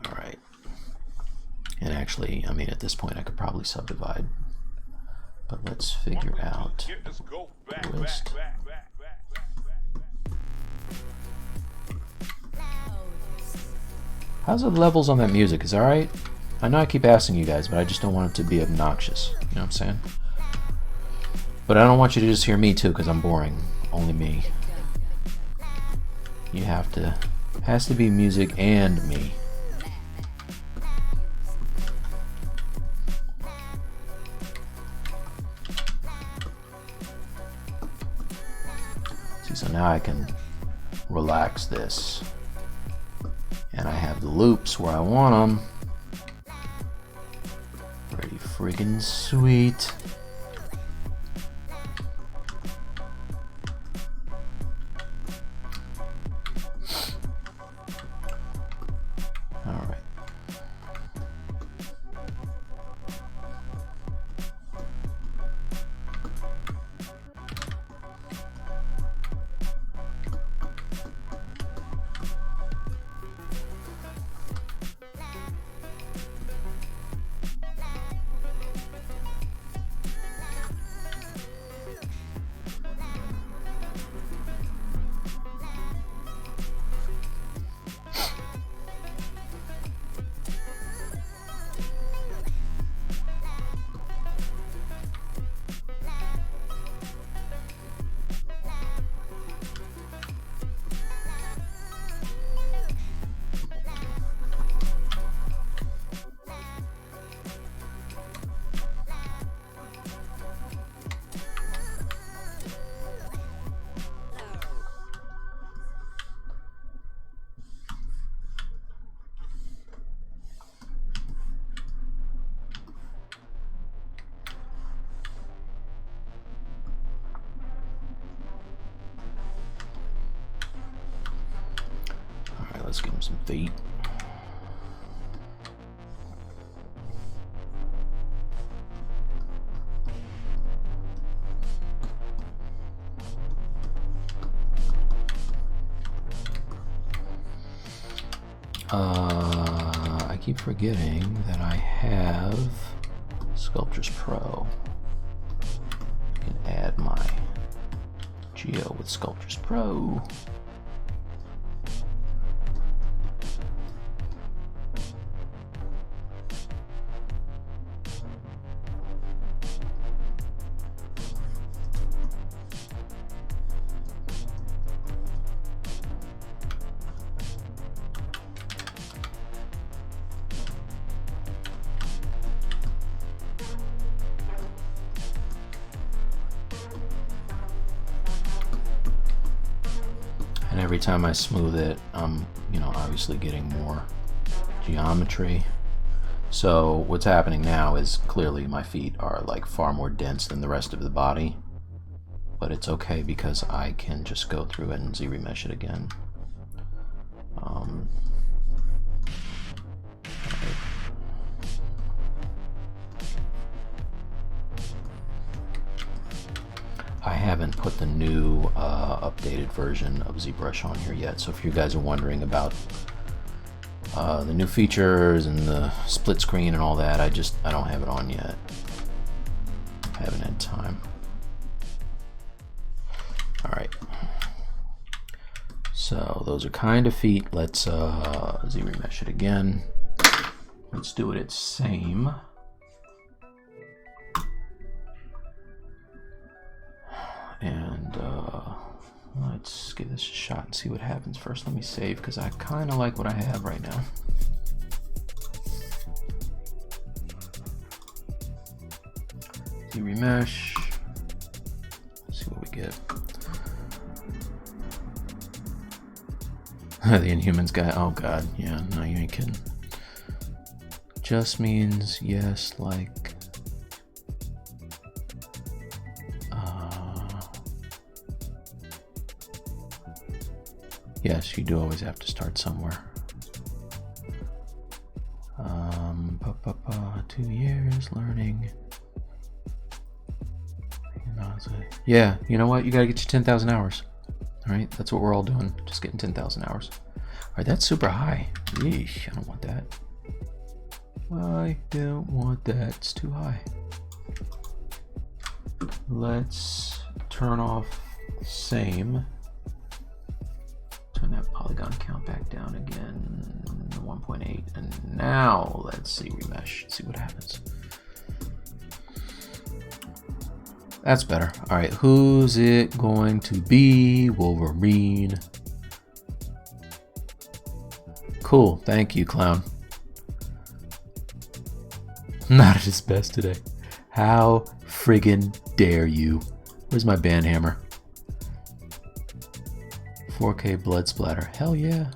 All right. And actually, I mean, at this point I could probably subdivide, but let's figure out the list. How's the levels on that music? Is it all right? I know I keep asking you guys, but I just don't want it to be obnoxious. You know what I'm saying? But I don't want you to just hear me too, because I'm boring. Only me. You have to, has to be music and me. See, so now I can relax this. And I have the loops where I want them. Pretty freaking sweet. Let's give him some feet. I keep forgetting that I have Sculptors Pro. I can add my Geo with Sculptors Pro. And every time I smooth it, I'm, obviously getting more geometry. So what's happening now is clearly my feet are like far more dense than the rest of the body, but it's okay because I can just go through it and ZRemesh it again. haven't put the new updated version of ZRemesher on here yet. So if you guys are wondering about the new features and the split screen and all that, I don't have it on yet. I haven't had time. All right. So those are kind of feet. Let's ZRemesher it again. Let's do it at same. And let's give this a shot and see what happens. First, let me save because I kind of like what I have right now. ZRemesh. Let's see what we get. The Inhumans guy. Oh god, yeah, no, you ain't kidding. Just means yes, like. Yes, you do always have to start somewhere. 2 years learning. Yeah, you know what? You gotta get your 10,000 hours. All right, that's what we're all doing. Just getting 10,000 hours. All right, that's super high. Yeesh, I don't want that. I don't want that. It's too high. Let's turn off same. Turn that polygon count back down again, 1.8, and now let's see remesh, see what happens. That's better. All right, who's it going to be? Wolverine. Cool, thank you, clown. Not at his best today. How friggin' dare you? Where's my band hammer? 4K blood splatter. Hell yeah.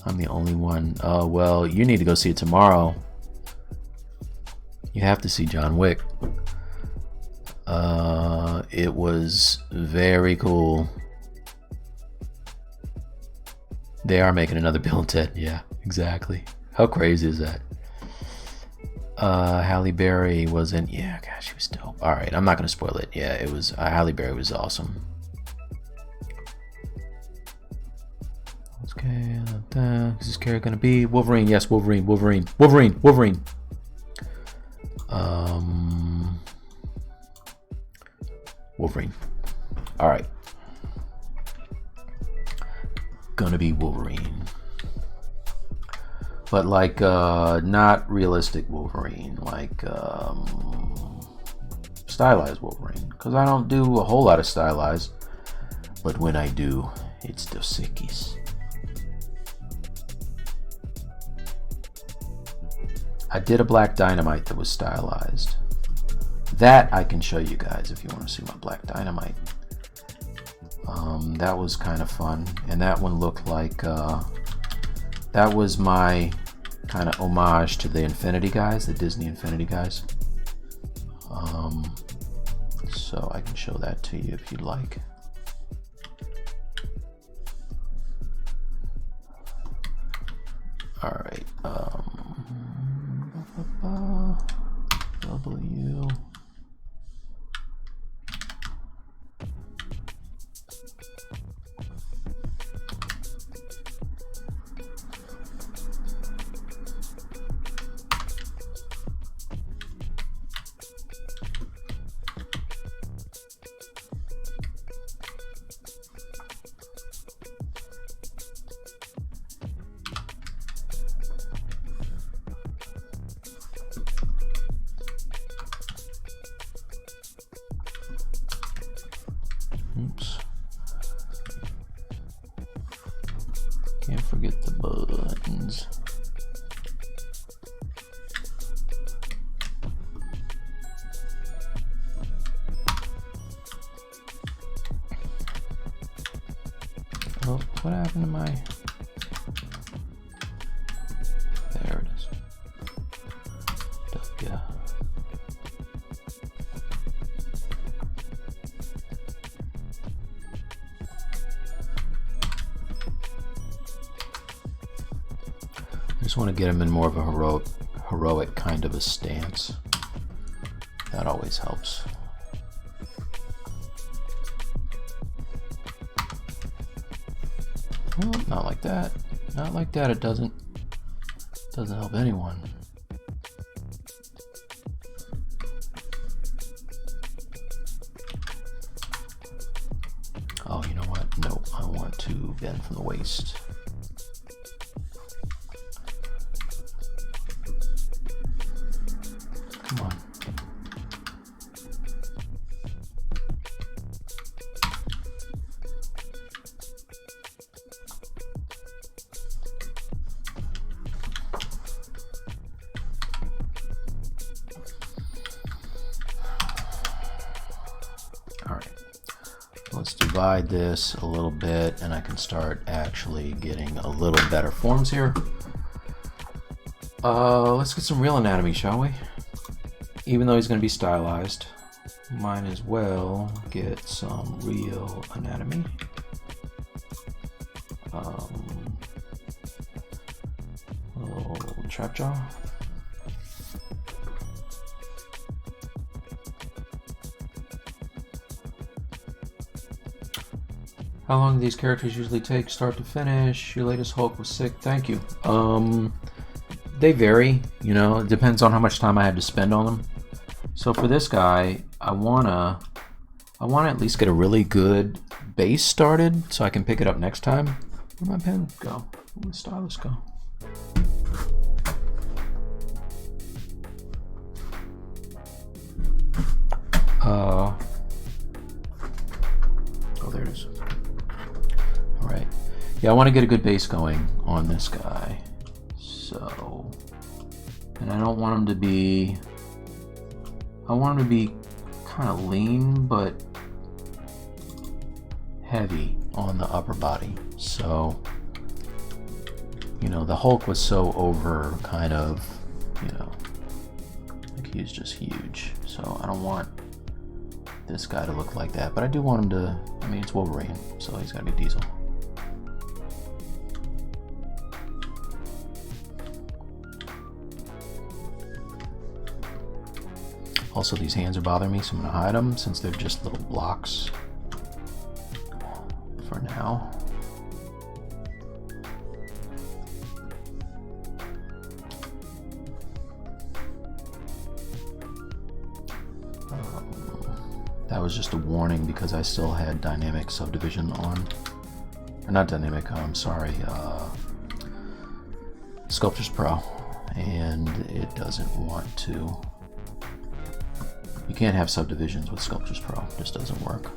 I'm the only one. Oh, well, you need to go see it tomorrow. You have to see John Wick. It was very cool. They are making another Bill and Ted. Yeah, exactly. How crazy is that? Halle Berry was in. Yeah, gosh, she was dope. All right, I'm not gonna spoil it. Yeah, it was. Halle Berry was awesome. Okay, is this character gonna be Wolverine? Yes, Wolverine. Wolverine. Wolverine. Wolverine. Wolverine. All right. Gonna be Wolverine. But like not realistic Wolverine, like stylized Wolverine. Because I don't do a whole lot of stylized, but when I do, it's the sickies. I did a Black Dynamite that was stylized. That I can show you guys if you want to see my Black Dynamite. That was kind of fun, and that one looked like that was my kind of homage to the Infinity guys, the Disney Infinity guys. So I can show that to you if you'd like. All right. W. Oops. Can't forget the buttons. Oh, what happened to my... There it is. Yeah. I just want to get him in more of a heroic kind of a stance. That always helps. Well, not like that. Not like that. It doesn't help anyone. Oh, you know what? No, I want to bend from the waist. Come on. All right. Let's divide this a little bit and I can start actually getting a little better forms here. Let's get some real anatomy, shall we? Even though he's going to be stylized, might as well get some real anatomy. Little trap jaw. How long do these characters usually take start to finish? Your latest Hulk was sick. Thank you. They vary, you know, it depends on how much time I had to spend on them. So for this guy, I wanna at least get a really good base started so I can pick it up next time. Where'd my pen go? Where'd the stylus go? Oh, there it is. All right. Yeah, I want to get a good base going on this guy. So, and I don't want him to be, I want him to be kind of lean, but heavy on the upper body. So, you know, the Hulk was so over kind of, you know, like he's just huge. So I don't want this guy to look like that, but I do want him to, I mean, it's Wolverine, so he's got to be Diesel. Also, these hands are bothering me, so I'm going to hide them since they're just little blocks for now. That was just a warning because I still had dynamic subdivision on. Or not dynamic, I'm sorry, Sculptors Pro. And it doesn't want to. You can't have subdivisions with Sculptors Pro, it just doesn't work.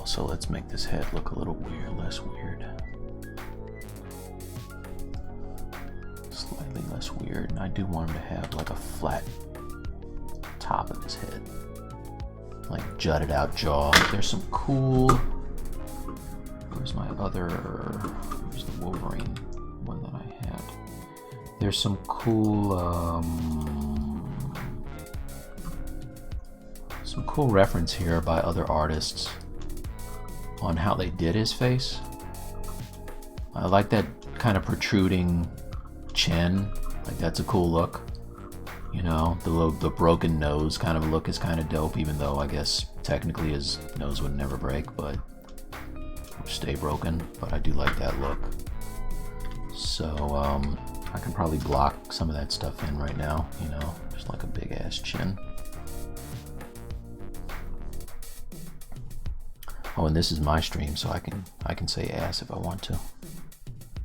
So let's make this head look a little weird, less weird. Slightly less weird. And I do want him to have like a flat top of his head. Like jutted out jaw. There's some cool, where's my other, where's the Wolverine one that I had? There's some cool reference here by other artists on how they did his face. I like that kind of protruding chin, like that's a cool look. You know, the broken nose kind of look is kind of dope, even though I guess technically his nose would never break, but stay broken. But I do like that look. So I can probably block some of that stuff in right now, you know, just like a big ass chin. Oh, and this is my stream, so I can say ass if I want to.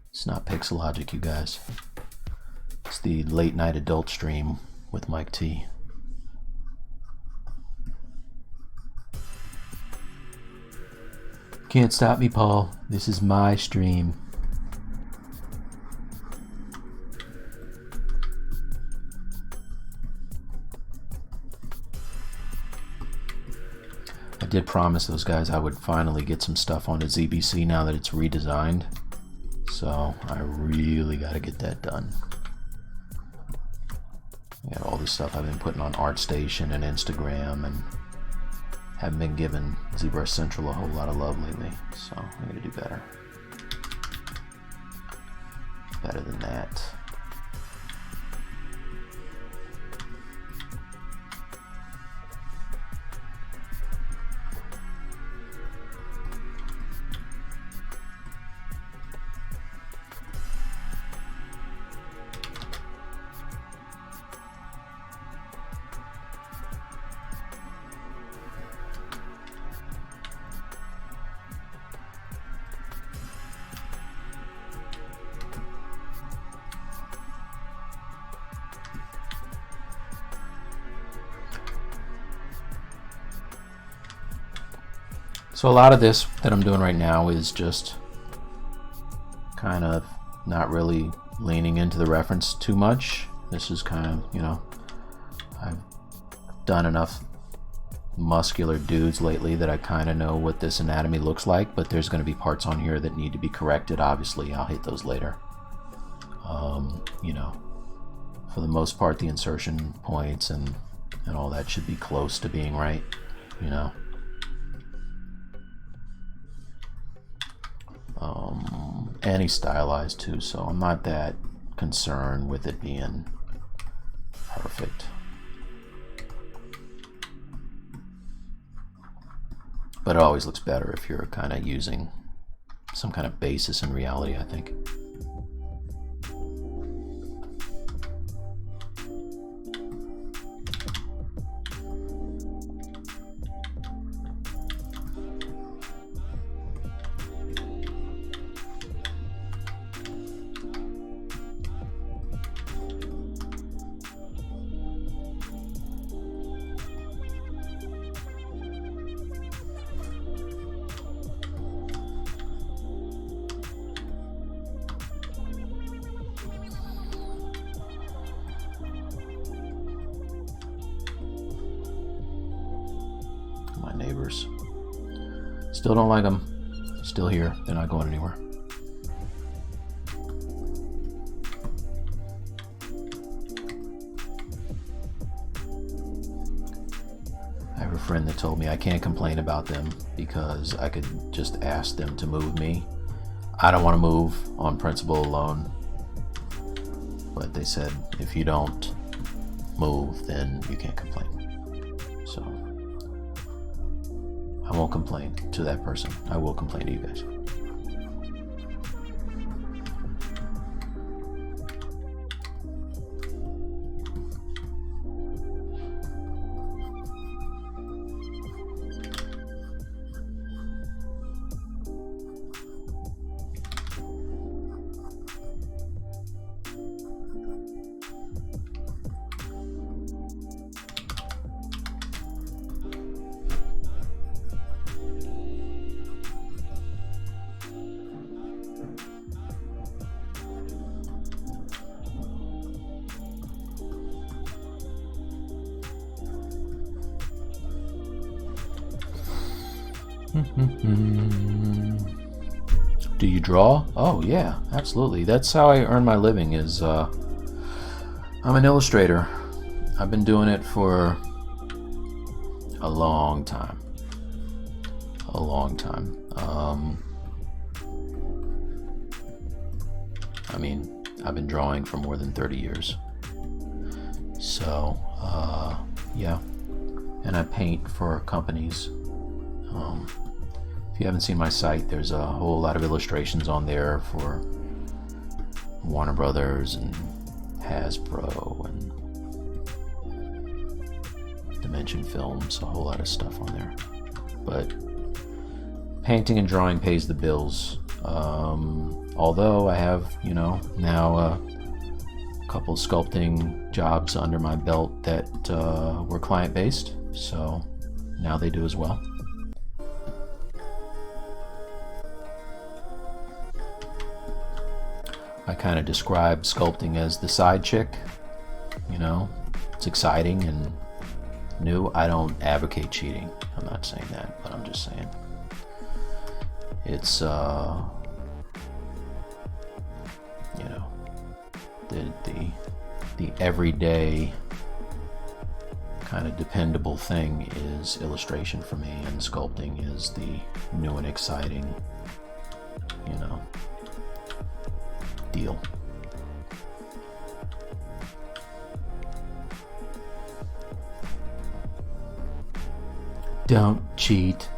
It's not Pixelogic, you guys. It's the late night adult stream with Mike T. Can't stop me, Paul. This is my stream. I did promise those guys I would finally get some stuff onto ZBC now that it's redesigned. So I really got to get that done. I got all this stuff I've been putting on ArtStation and Instagram, and haven't been giving ZBrush Central a whole lot of love lately. So I'm going to do better. Better than that. So a lot of this that I'm doing right now is just kind of not really leaning into the reference too much. This is kind of, you know, I've done enough muscular dudes lately that I kind of know what this anatomy looks like, but there's going to be parts on here that need to be corrected. Obviously, I'll hit those later. You know, for the most part, the insertion points and all that should be close to being right, you know. And he's stylized too, so I'm not that concerned with it being perfect. But it always looks better if you're kind of using some kind of basis in reality, I think. My neighbors still don't like them. Still here. They're not going anywhere. I have a friend that told me I can't complain about them because I could just ask them to move me. I don't want to move on principle alone, but they said if you don't move, then you can't complain. So I won't complain to that person. I will complain to you guys. Do you draw? Oh yeah, absolutely. That's how I earn my living. Is I'm an illustrator. I've been doing it for a long time. I mean, I've been drawing for more than 30 years. So yeah, and I paint for companies. If you haven't seen my site, there's a whole lot of illustrations on there for Warner Brothers and Hasbro and Dimension Films, a whole lot of stuff on there. But painting and drawing pays the bills. Although I have, you know, now a couple sculpting jobs under my belt that were client-based, so now they do as well. I kind of describe sculpting as the side chick. You know, it's exciting and new. I don't advocate cheating. I'm not saying that, but I'm just saying it's you know, the everyday kind of dependable thing is illustration for me, and sculpting is the new and exciting, you know, deal. Don't cheat.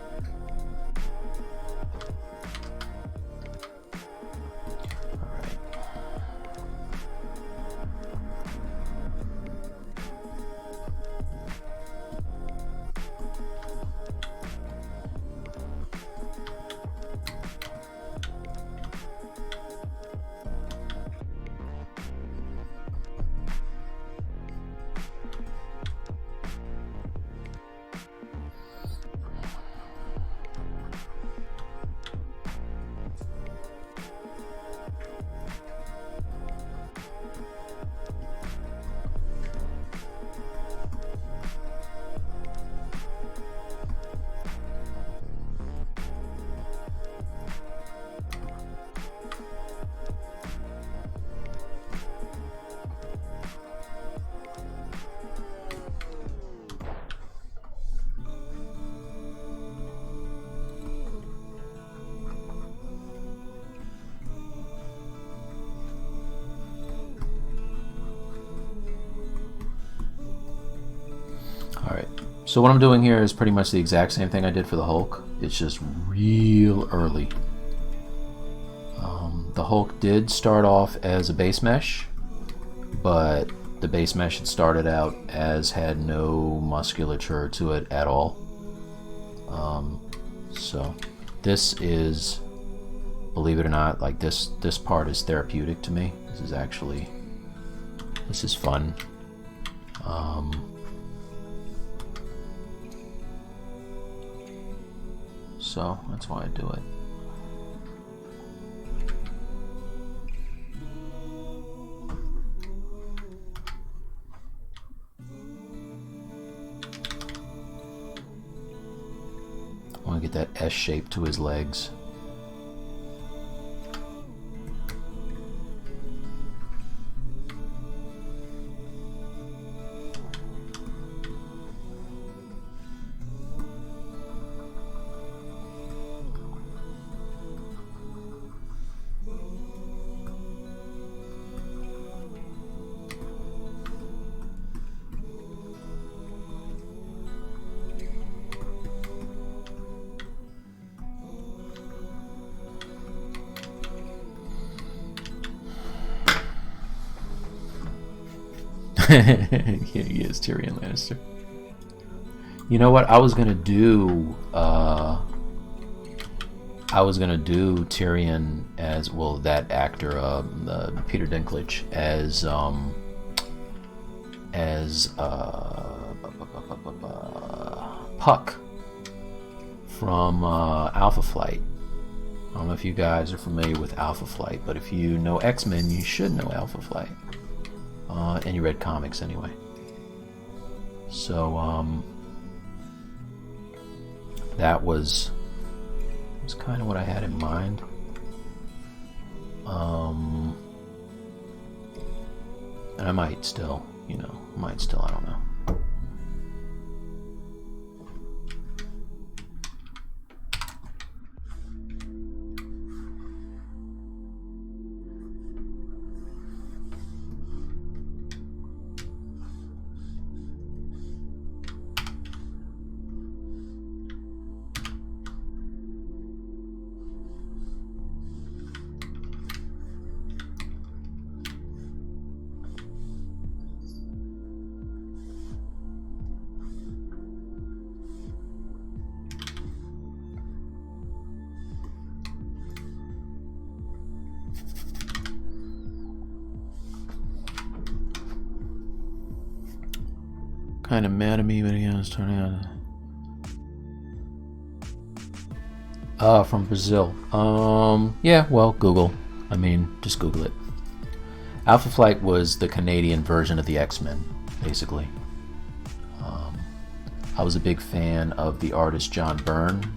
Alright, so what I'm doing here is pretty much the exact same thing I did for the Hulk. It's just real early. The Hulk did start off as a base mesh, but the base mesh had started out as had no musculature to it at all. So this is, believe it or not, like this part is therapeutic to me. This is fun. So that's why I do it. I want to get that S shape to his legs. Yeah, he is Tyrion Lannister. You know what? I was gonna do Tyrion as, well, that actor, Peter Dinklage, as Puck from Alpha Flight. I don't know if you guys are familiar with Alpha Flight, but if you know X-Men, you should know Alpha Flight. And you read comics anyway. So that was kind of what I had in mind. And I might still, I don't know. Kind of mad at me when he was turning out. From Brazil. Yeah, well, Google. I mean, just Google it. Alpha Flight was the Canadian version of the X-Men, basically. I was a big fan of the artist John Byrne.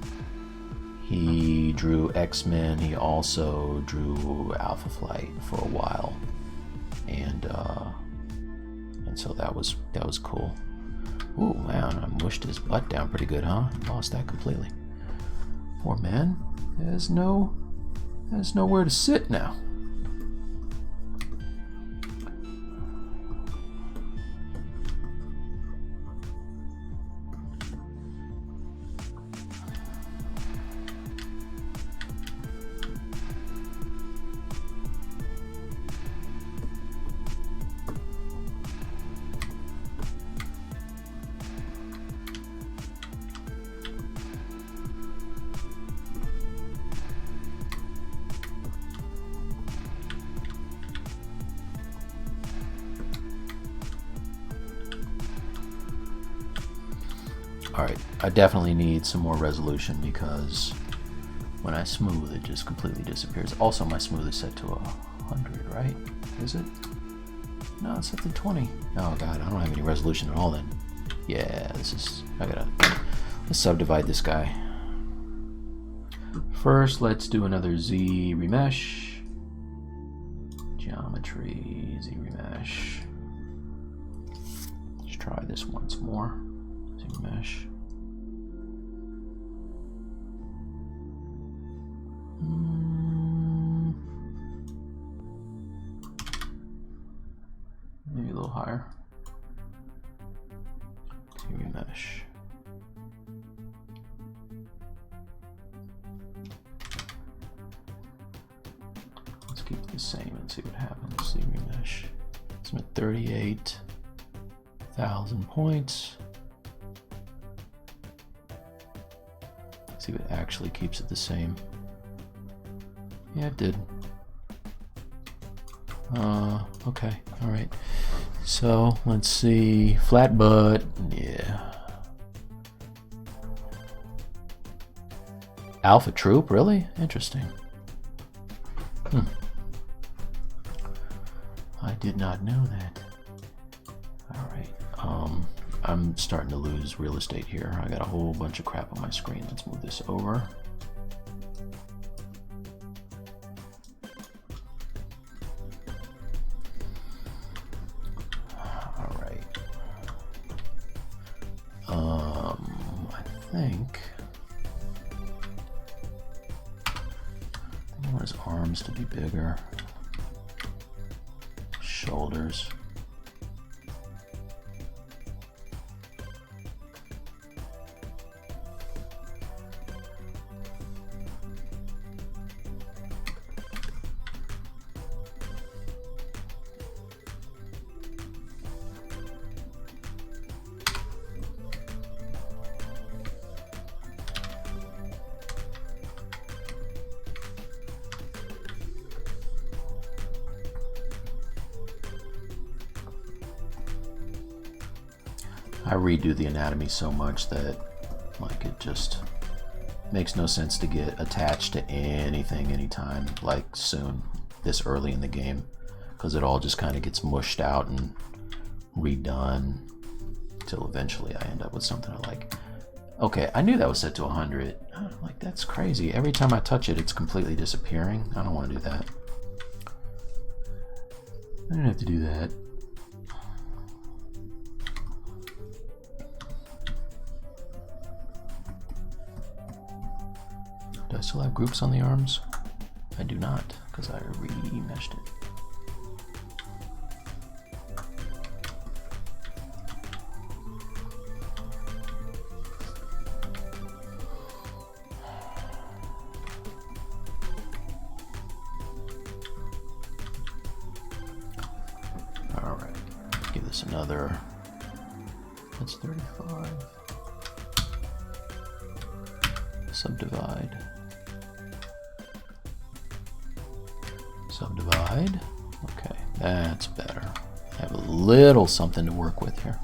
He drew X-Men. He also drew Alpha Flight for a while, and so that was cool. Ooh, man, I mushed his butt down pretty good, huh? Lost that completely. Poor man has nowhere to sit now. Alright, I definitely need some more resolution because when I smooth it just completely disappears. Also, my smooth is set to 100, right? Is it? No, it's set to 20. Oh god, I don't have any resolution at all then. Yeah, let's subdivide this guy. First, let's do another ZRemesh. Geometry, ZRemesh. Let's try this once more. ZRemesh. Maybe a little higher. ZRemesh. Let's keep it the same and see what happens. ZRemesh. I'm at 38,000 points. See if it actually keeps it the same. Yeah, it did. Okay, alright. So, let's see. Flat butt, yeah. Alpha Troop, really? Interesting. I did not know that. Alright, I'm starting to lose real estate here. I got a whole bunch of crap on my screen. Let's move this over. Alright. I think I want his arms to be bigger. Shoulders. I redo the anatomy so much that like it just makes no sense to get attached to anything anytime like soon, this early in the game, because it all just kind of gets mushed out and redone till eventually I end up with something I like. Okay, I knew that was set to 100. Like, that's crazy. Every time I touch it, it's completely disappearing. I don't want to do that. I didn't have to do that. Do I still have groups on the arms? I do not, because I remeshed it. Alright, give this another, that's 35. Subdivide. Subdivide. Okay, that's better. I have a little something to work with here.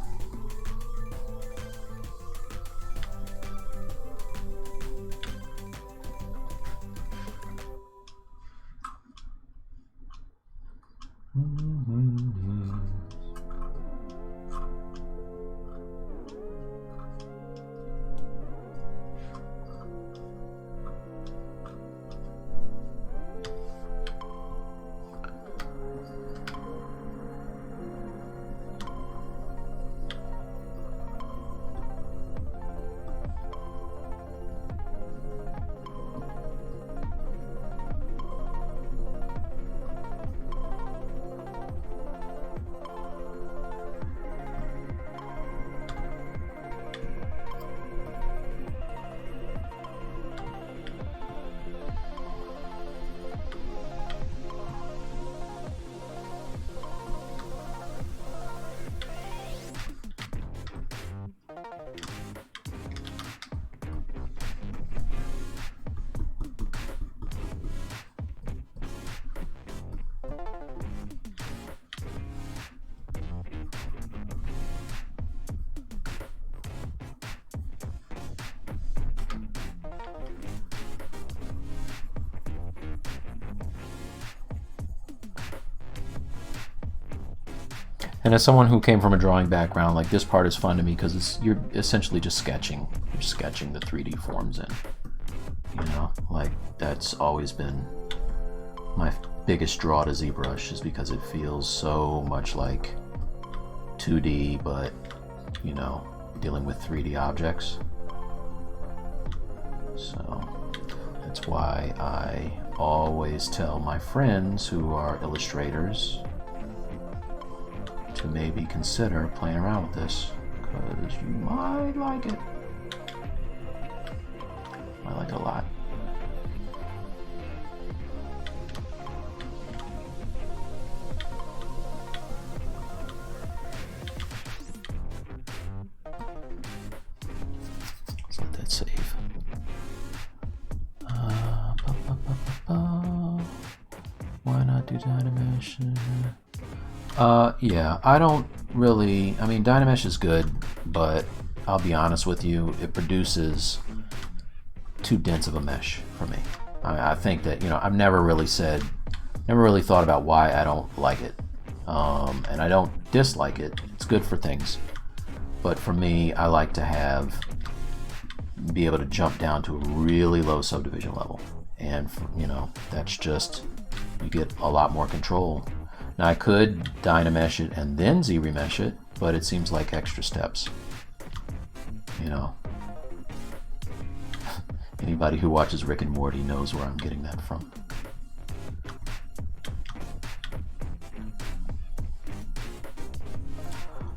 And as someone who came from a drawing background, like this part is fun to me because you're essentially just sketching. You're sketching the 3D forms in. You know, like that's always been my biggest draw to ZBrush, is because it feels so much like 2D, but you know, dealing with 3D objects. So that's why I always tell my friends who are illustrators to maybe consider playing around with this, because you might like it. I like it a lot. Let's let that save. Why not do Dynamesh? Yeah, I don't really, I mean, Dynamesh is good, but I'll be honest with you, it produces too dense of a mesh for me. I think that, you know, I've never really thought about why I don't like it. And I don't dislike it. It's good for things. But for me, I like to be able to jump down to a really low subdivision level. And, you know, that's just, you get a lot more control. Now I could Dynamesh it and then ZRemesh it, but it seems like extra steps. You know, anybody who watches Rick and Morty knows where I'm getting that from.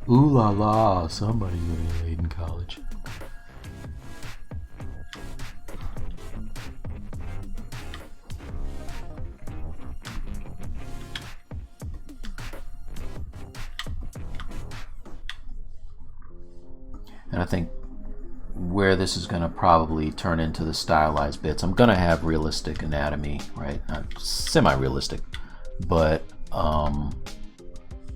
Ooh la la, somebody's gonna get laid in college. And I think where this is going to probably turn into the stylized bits, I'm going to have realistic anatomy, right? Not semi-realistic, but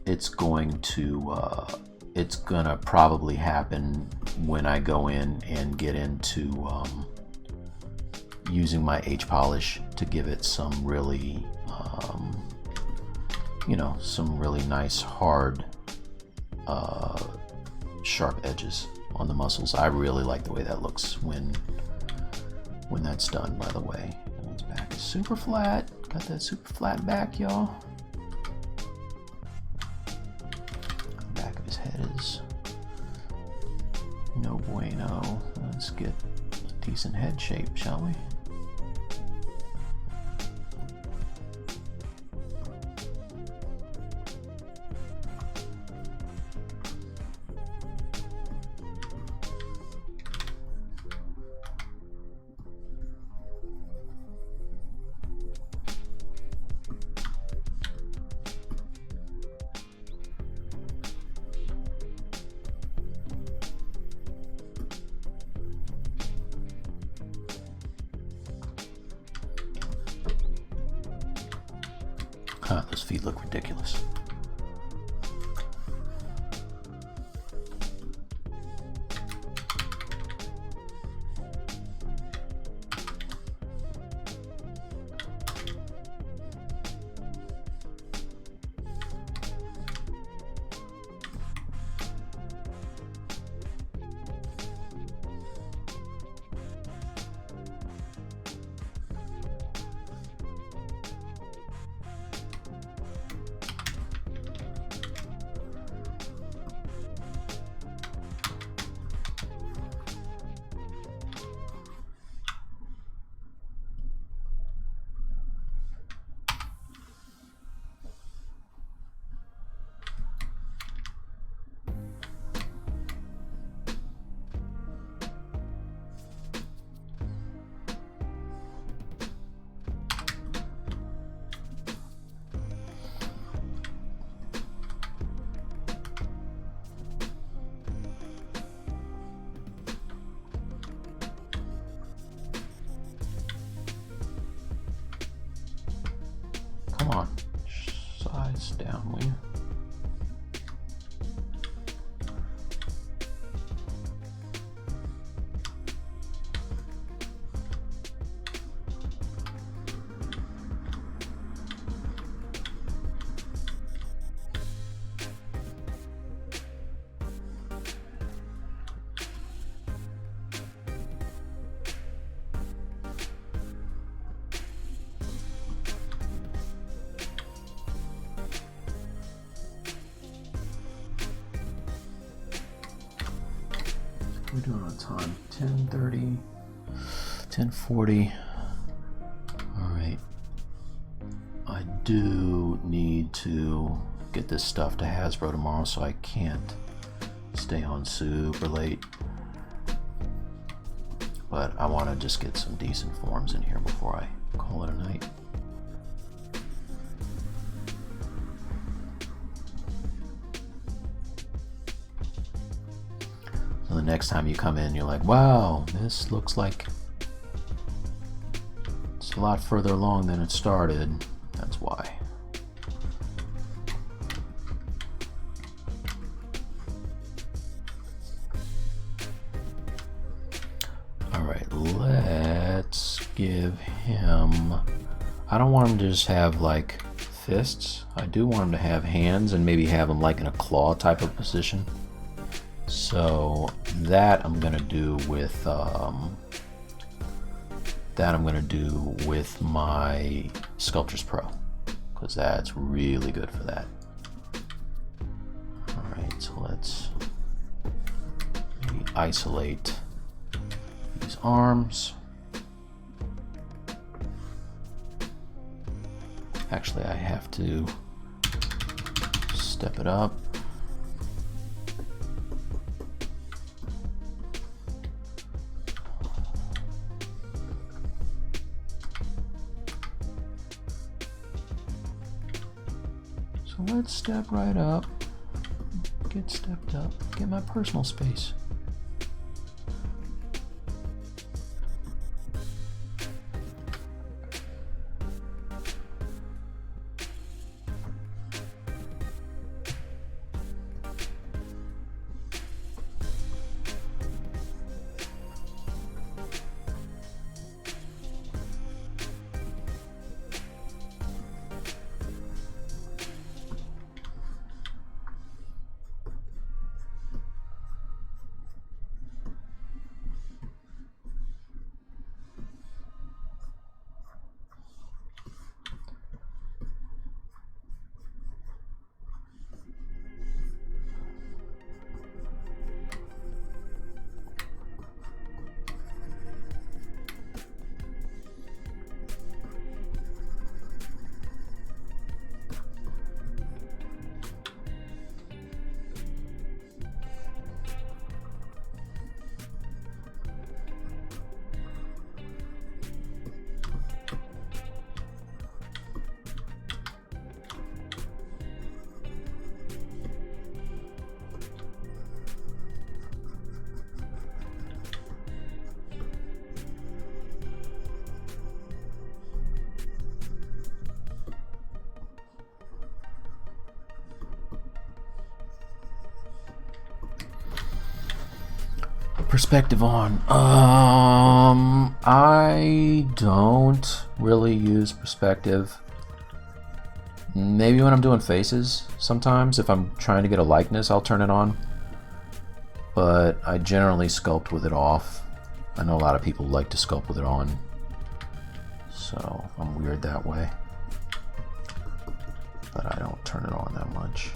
it's going to probably happen when I go in and get into using my H-polish to give it some really, you know, some really nice hard sharp edges on the muscles. I really like the way that looks when that's done, by the way. His back is super flat. Got that super flat back, y'all. The back of his head is no bueno. Let's get a decent head shape, shall we? Those feet look ridiculous. Come on, size down, will you? We're doing on time. 10:30, 10:40. All right. I do need to get this stuff to Hasbro tomorrow, so I can't stay on super late. But I want to just get some decent forms in here before I call it a night. So the next time you come in, you're like, wow, this looks like it's a lot further along than it started. That's why. All right, let's give him, I don't want him to just have like fists. I do want him to have hands and maybe have him like in a claw type of position. So that I'm gonna do with my Sculptors Pro, because that's really good for that. All right, so let's maybe isolate these arms. Actually, I have to step it up. So let's step right up, get stepped up, get my personal space. Perspective on. I don't really use perspective. Maybe when I'm doing faces, sometimes if I'm trying to get a likeness, I'll turn it on. But I generally sculpt with it off. I know a lot of people like to sculpt with it on, so I'm weird that way. But I don't turn it on that much.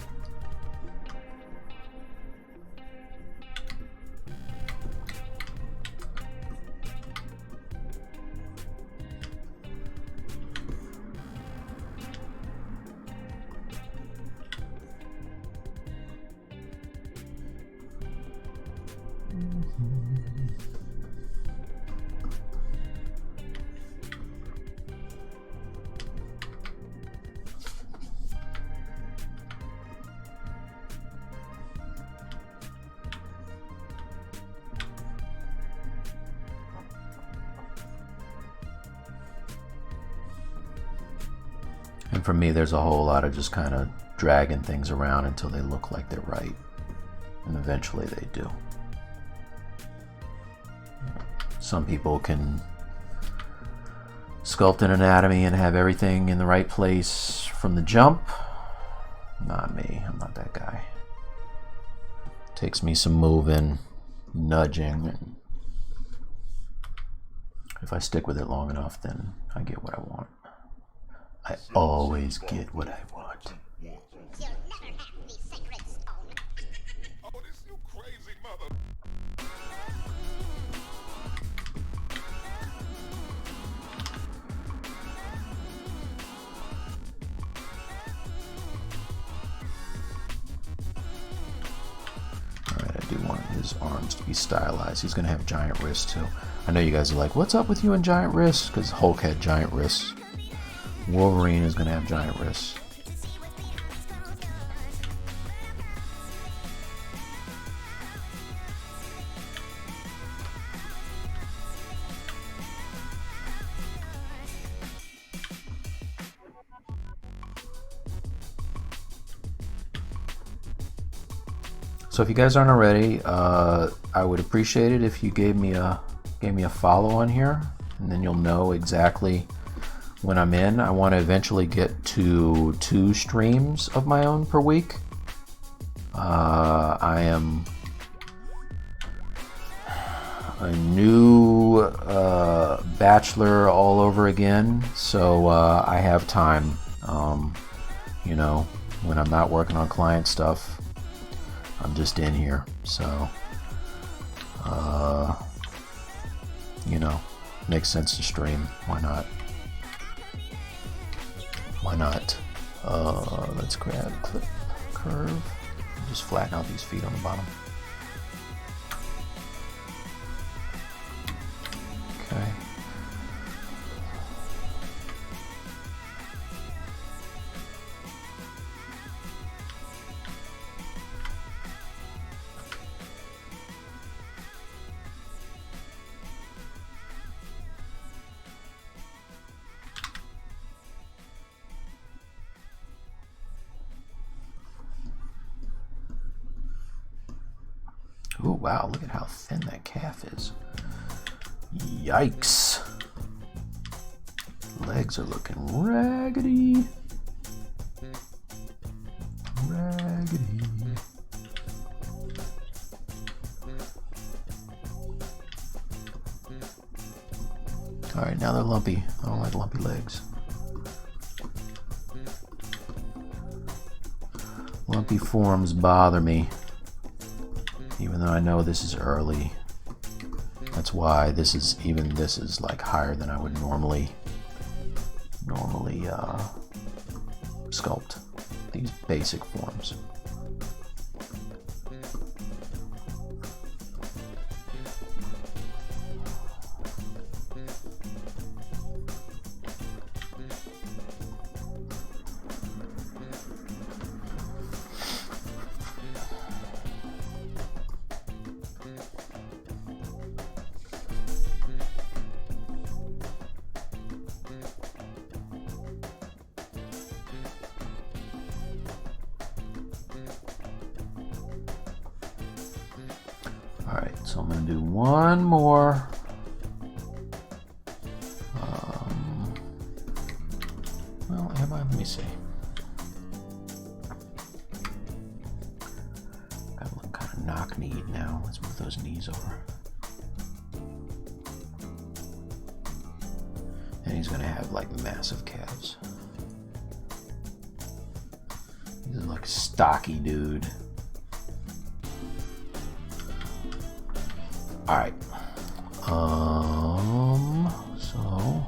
And for me, there's a whole lot of just kind of dragging things around until they look like they're right. And eventually they do. Some people can sculpt an anatomy and have everything in the right place from the jump. Not me, I'm not that guy. Takes me some moving, nudging, and if I stick with it long enough, then I get what I want. I always get what I want. You'll never have the sacred stone. Oh, this you crazy mother. his arms to be stylized. He's going to have giant wrists too. I know you guys are like, what's up with you and giant wrists? Because Hulk had giant wrists. Wolverine is going to have giant wrists. So if you guys aren't already, I would appreciate it if you gave me a follow on here, and then you'll know exactly when I'm in. I want to eventually get to 2 streams of my own per week. I am a new bachelor all over again, so I have time. You know, when I'm not working on client stuff, I'm just in here, so you know, makes sense to stream. Why not? Why not? Let's grab clip curve. Just flatten out these feet on the bottom. Okay. Oh wow, look at how thin that calf is. Yikes. Legs are looking raggedy. Raggedy. Alright, now they're lumpy. I don't like lumpy legs. Lumpy forms bother me. Even though I know this is early. That's why this is like higher than I would normally sculpt these basic forms. Alright, so I'm going to do one more. Well, let me see. Gotta look kind of knock-kneed now. Let's move those knees over. And he's going to have like massive calves. He's like a stocky dude. All right. So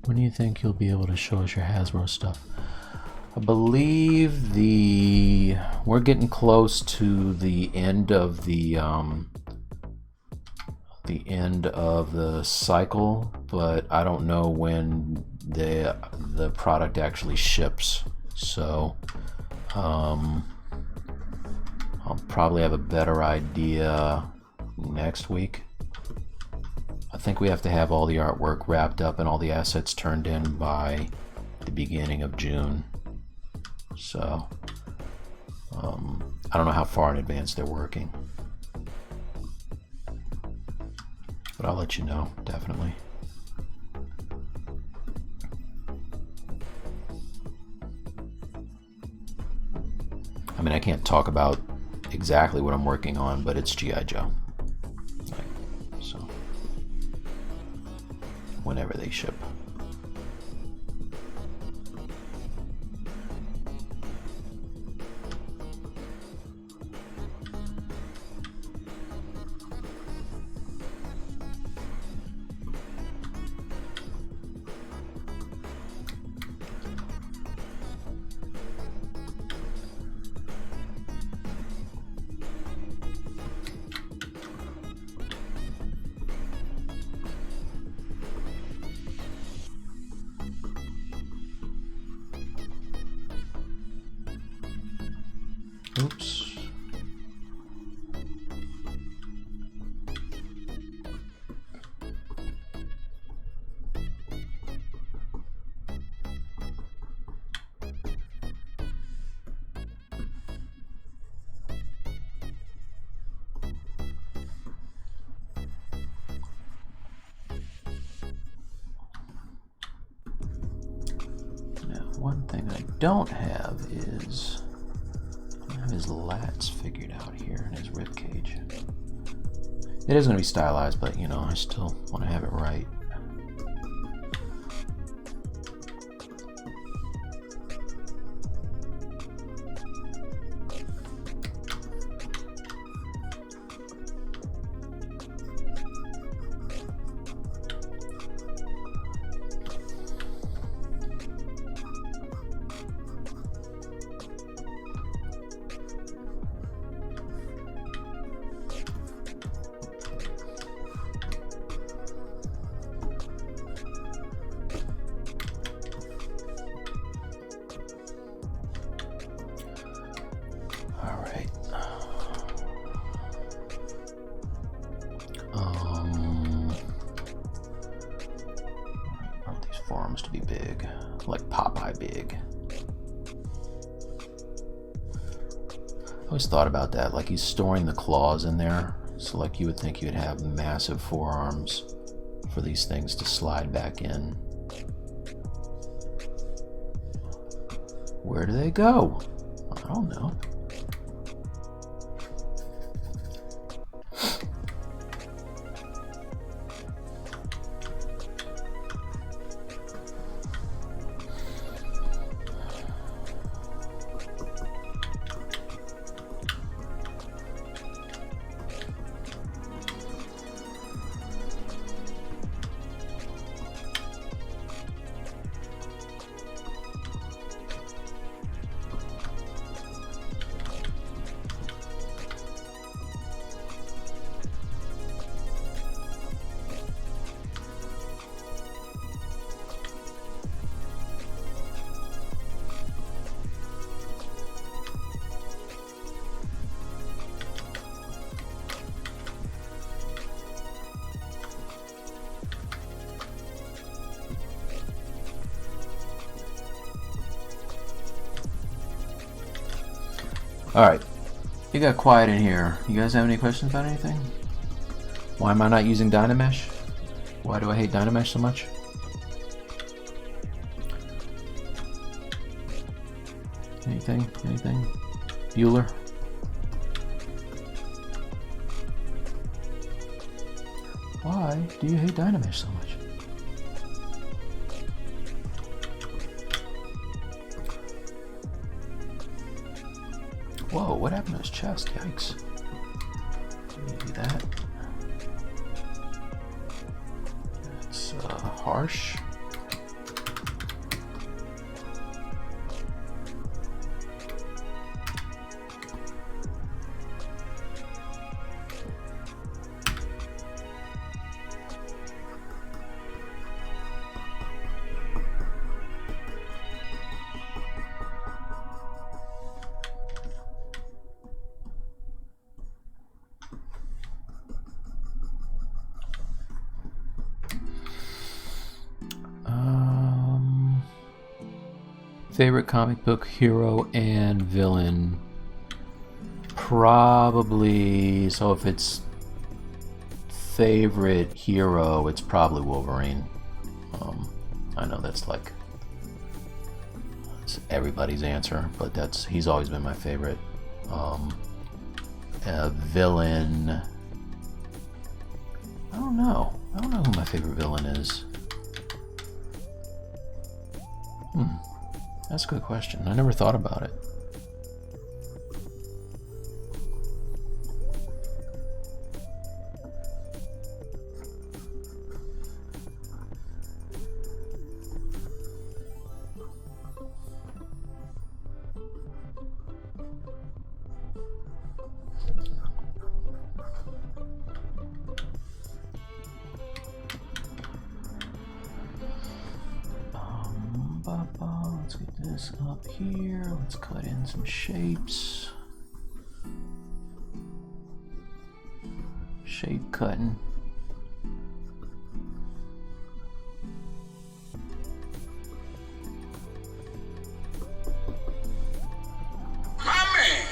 When do you think you'll be able to show us your Hasbro stuff? I believe we're getting close to the end of the cycle, but I don't know when the product actually ships. So I'll probably have a better idea next week. I think we have to have all the artwork wrapped up and all the assets turned in by the beginning of June. So I don't know how far in advance they're working, but I'll let you know, definitely. I mean, I can't talk about exactly what I'm working on, but it's G.I. Joe. So whenever they ship. Oops. Now, one thing I don't have is his lats figured out here and his rib cage. It is going to be stylized, but you know, I still want to have it right. Forms to be big, like Popeye big. I always thought about that, like he's storing the claws in there, so like you would think you'd have massive forearms for these things to slide back in. Where do they go? I don't know. Alright, it got quiet in here. You guys have any questions about anything? Why am I not using Dynamesh? Why do I hate Dynamesh so much? Anything? Anything? Bueller? Why do you hate Dynamesh so much? Whoa, what happened to his chest? Yikes. Maybe that. Let's harsh. Favorite comic book hero and villain? Probably, so if it's favorite hero, it's probably Wolverine. I know that's like everybody's answer, but he's always been my favorite. Villain, I don't know who my favorite villain is. That's a good question. I never thought about it. Let's get this up here. Let's cut in some shapes. Shape cutting. My man.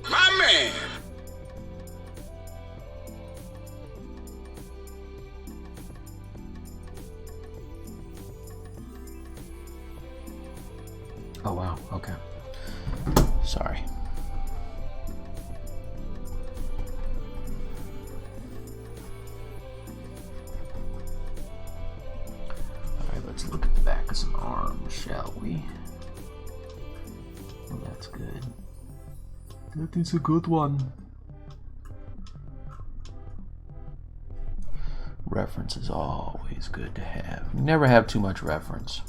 My man. Oh wow, okay. Sorry. Alright, let's look at the back of some arms, shall we? Oh, that's good. That is a good one. Reference is always good to have. You never have too much reference.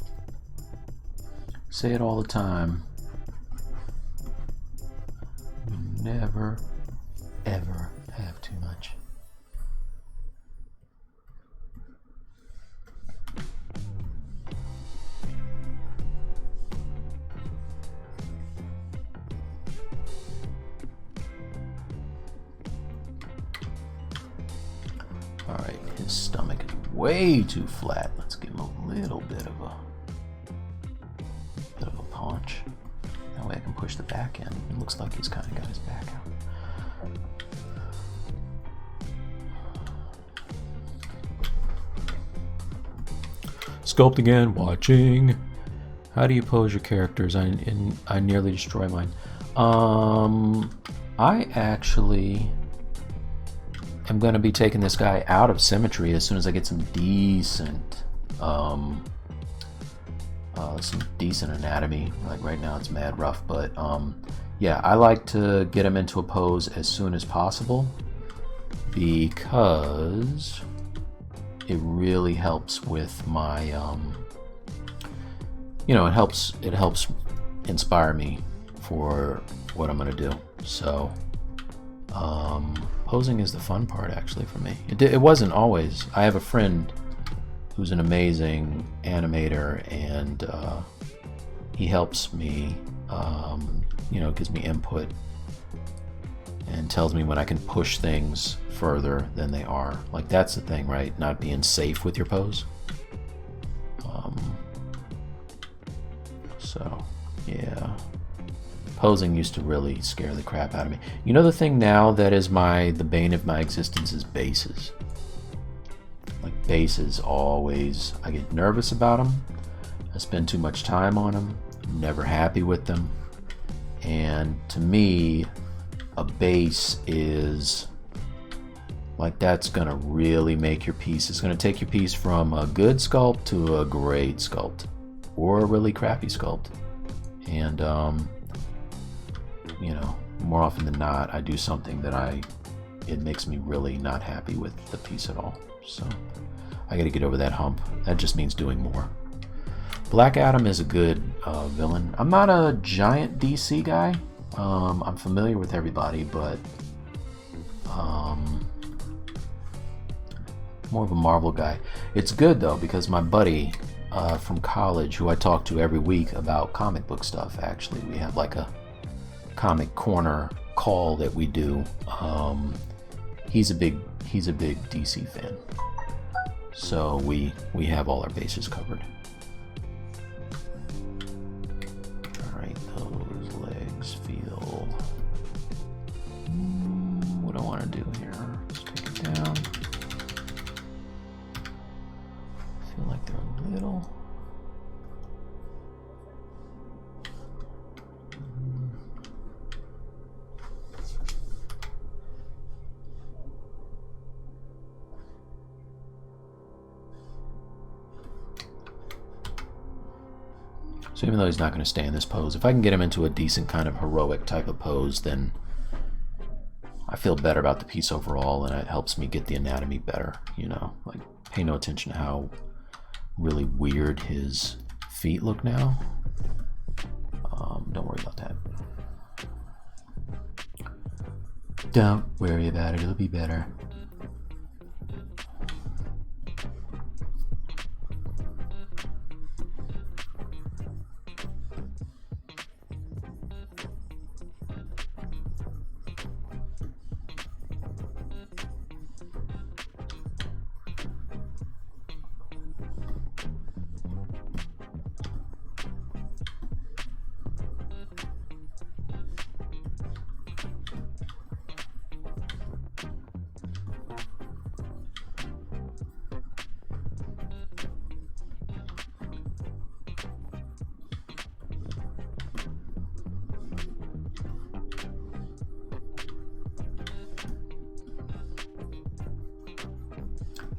Say it all the time. You never, ever have too much. All right, his stomach is way too flat. Let's give him a little bit of a paunch. That way I can push the back in. It looks like he's kind of got his back out. Sculpting and watching. How do you pose your characters? I nearly destroy mine. I actually am going to be taking this guy out of symmetry as soon as I get some decent anatomy. Like right now it's mad rough, but yeah, I like to get him into a pose as soon as possible because it really helps with my it helps inspire me for what I'm gonna do. So posing is the fun part actually for me. It wasn't always. I have a friend who's an amazing animator, and he helps me, gives me input and tells me when I can push things further than they are. Like that's the thing, right? Not being safe with your pose. So yeah, posing used to really scare the crap out of me. You know, the thing now that is the bane of my existence is bases. Like bases, always, I get nervous about them. I spend too much time on them. I'm never happy with them. And to me, a base is like, that's gonna really make your piece. It's gonna take your piece from a good sculpt to a great sculpt, or a really crappy sculpt. And more often than not, I do something that I it makes me really not happy with the piece at all. So I got to get over that hump. That just means doing more. Black Adam is a good villain. I'm not a giant DC guy. I'm familiar with everybody, but more of a Marvel guy. It's good though, because my buddy from college, who I talk to every week about comic book stuff, actually, we have like a comic corner call that we do. He's a big DC fan, so we have all our bases covered. All right, those legs feel. What do I want to do here? Let's take it down. Feel like they're a little. So even though he's not going to stay in this pose, if I can get him into a decent kind of heroic type of pose, then I feel better about the piece overall, and it helps me get the anatomy better, you know? Like, pay no attention to how really weird his feet look now. Don't worry about that. Don't worry about it, it'll be better.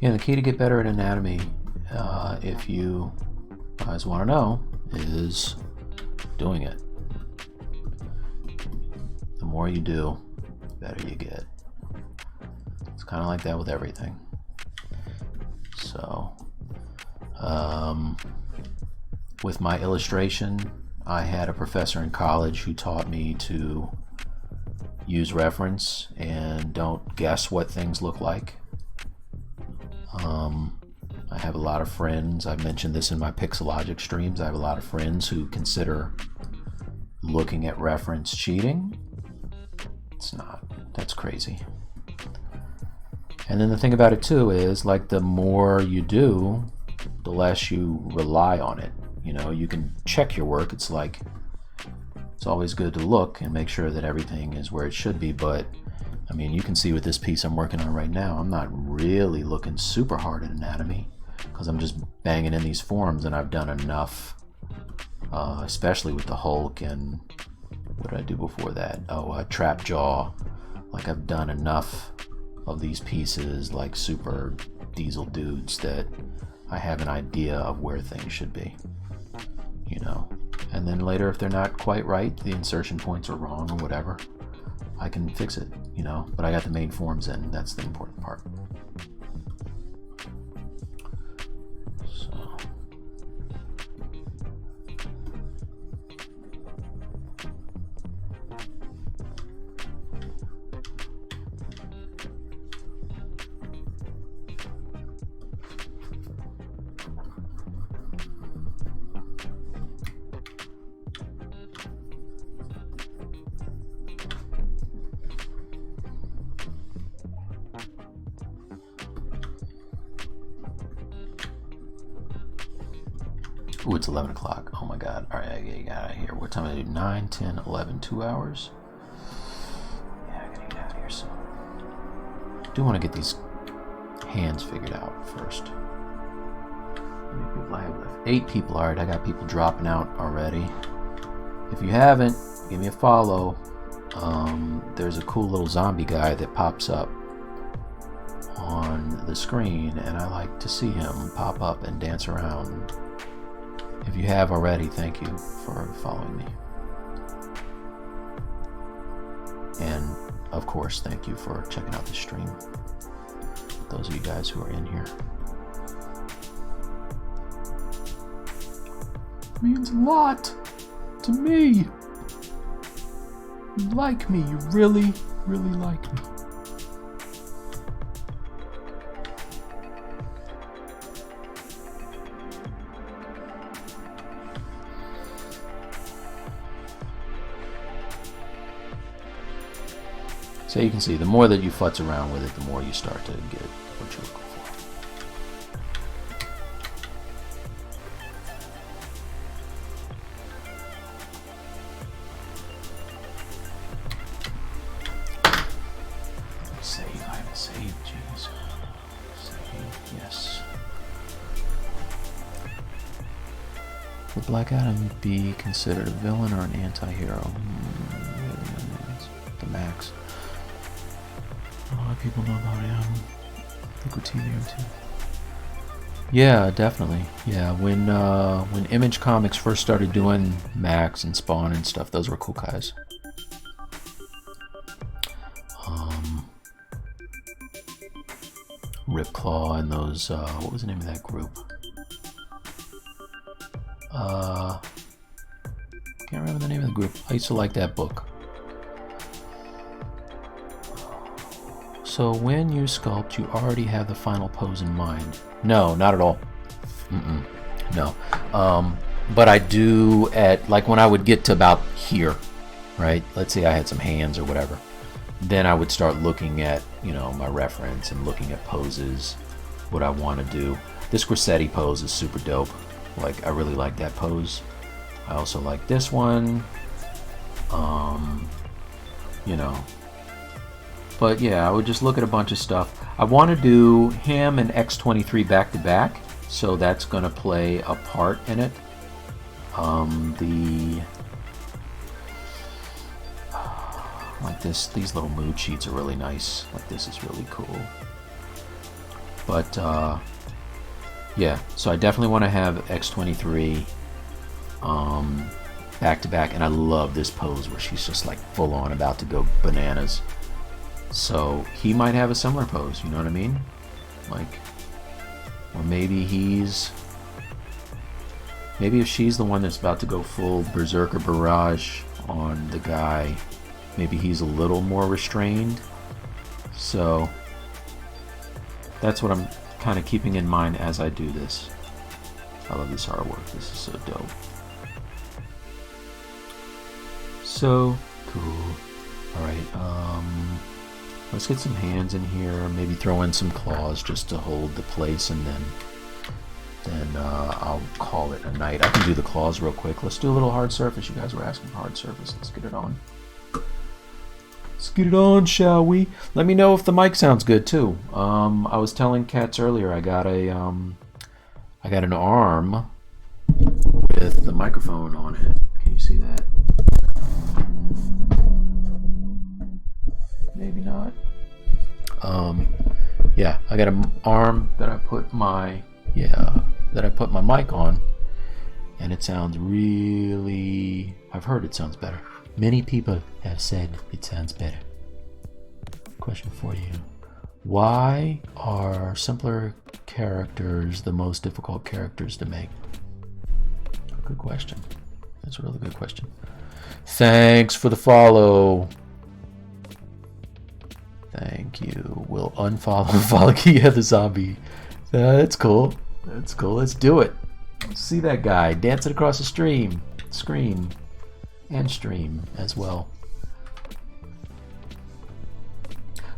Yeah, the key to get better at anatomy, if you guys want to know, is doing it. The more you do, the better you get. It's kind of like that with everything. So, with my illustration, I had a professor in college who taught me to use reference and don't guess what things look like. I have a lot of friends, I've mentioned this in my Pixelogic streams, I have a lot of friends who consider looking at reference cheating. It's not. That's crazy. And then the thing about it too is, like, the more you do, the less you rely on it. You know, you can check your work. It's like, it's always good to look and make sure that everything is where it should be, but I mean, you can see with this piece I'm working on right now, I'm not really looking super hard at anatomy because I'm just banging in these forms, and I've done enough, especially with the Hulk and what did I do before that? Oh, Trap Jaw. Like, I've done enough of these pieces, like super diesel dudes, that I have an idea of where things should be, you know. And then later, if they're not quite right, the insertion points are wrong or whatever, I can fix it, you know, but I got the main forms in. That's the important part. So. Ooh, it's 11 o'clock. Oh my God. All right, I gotta get out of here. What time is it? 9, 10, 11, 2 hours? Yeah, I gotta get out of here soon. I do want to get these hands figured out first. How many people I have left? 8 people. All right, I got people dropping out already. If you haven't, give me a follow. There's a cool little zombie guy that pops up on the screen, and I like to see him pop up and dance around. If you have already, thank you for following me. And of course, thank you for checking out the stream. Those of you guys who are in here. It means a lot to me. You like me. You really, really like me. So you can see, the more that you futz around with it, the more you start to get what you're looking for. Save, I haven't saved, jeez. Save, yes. Would Black Adam be considered a villain or an anti-hero? The Max. A lot of people know about him. Look what TV too. Yeah, definitely. Yeah, when Image Comics first started doing Max and Spawn and stuff, those were cool guys. Ripclaw and those, what was the name of that group? Can't remember the name of the group. I used to like that book. So when you sculpt, you already have the final pose in mind? No, not at all. No. But I do at, like when I would get to about here, right? Let's say I had some hands or whatever. Then I would start looking at, you know, my reference and looking at poses, what I want to do. This Grassetti pose is super dope. Like, I really like that pose. I also like this one. You know. But yeah, I would just look at a bunch of stuff. I want to do him and X-23 back to back, so that's going to play a part in it. Like these little mood sheets are really nice. Like this is really cool. But yeah, so I definitely want to have X-23 back to back, and I love this pose where she's just like full on about to go bananas. So he might have a similar pose, you know what I mean? Like, or maybe if she's the one that's about to go full berserker barrage on the guy, maybe he's a little more restrained. So that's what I'm kind of keeping in mind as I do this. I love this artwork. This is so dope. So cool. All right. Let's get some hands in here. Maybe throw in some claws just to hold the place, and then I'll call it a night. I can do the claws real quick. Let's do a little hard surface. You guys were asking for hard surface. Let's get it on. Let's get it on, shall we? Let me know if the mic sounds good too. I was telling Cats earlier I got an arm with the microphone on it. Can you see that? Maybe not. Yeah, I got an arm that I put my mic on, and it sounds really. I've heard it sounds better. Many people have said it sounds better. Question for you: why are simpler characters the most difficult characters to make? Good question. That's a really good question. Thanks for the follow. Thank you. We'll unfollow and follow Kia the zombie. That's cool. That's cool. Let's do it. Let's see that guy dancing across the screen and stream as well.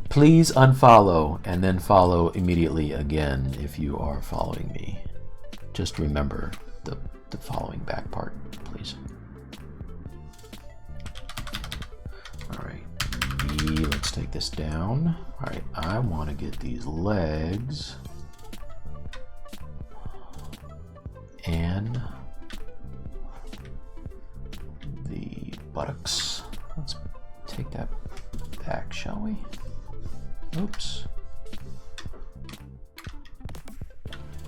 Please unfollow and then follow immediately again if you are following me. Just remember the following back part, please. All right. Let's take this down. All right, I want to get these legs and the buttocks. Let's take that back, shall we? Oops.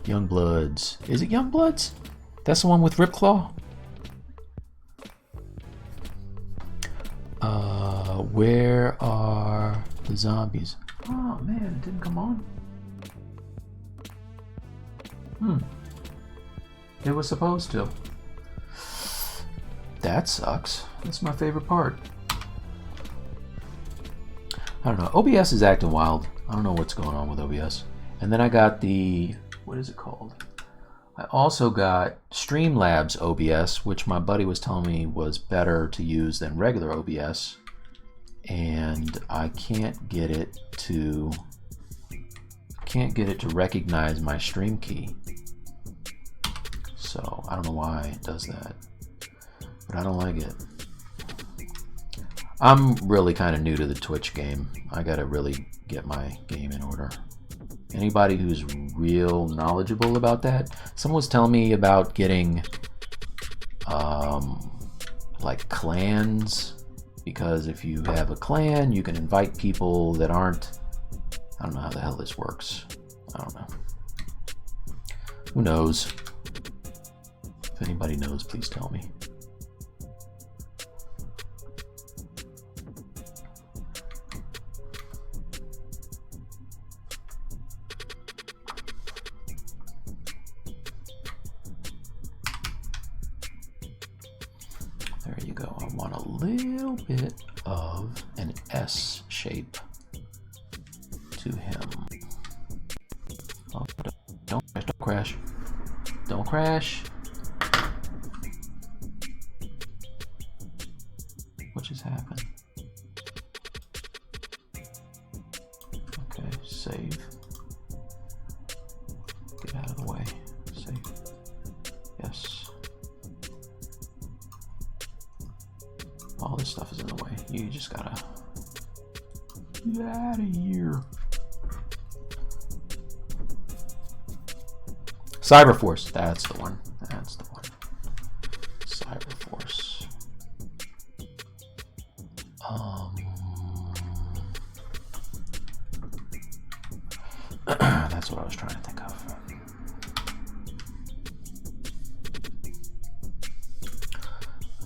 Youngbloods. Is it Youngbloods? That's the one with Ripclaw? Where are the zombies? Oh man, it didn't come on. It was supposed to. That sucks. That's my favorite part. I don't know. OBS is acting wild. I don't know what's going on with OBS. And then I got the, what is it called? I also got Streamlabs OBS, which my buddy was telling me was better to use than regular OBS. And I can't get it to recognize my stream key. So I don't know why it does that, but I don't like it. I'm really kind of new to the Twitch game. I gotta really get my game in order. Anybody who's real knowledgeable about that? Someone was telling me about getting like clans, because if you have a clan, you can invite people that aren't. I don't know how the hell this works. I don't know. Who knows? If anybody knows, please tell me. There you go. I want a little bit of an S shape to him. Oh, don't crash. Don't crash. What just happened? Okay, save. Get out of the way. Save. Yes. All this stuff is in the way. You just gotta get out of here. Cyberforce, that's the one. That's the one. Cyberforce. That's what I was trying to think of.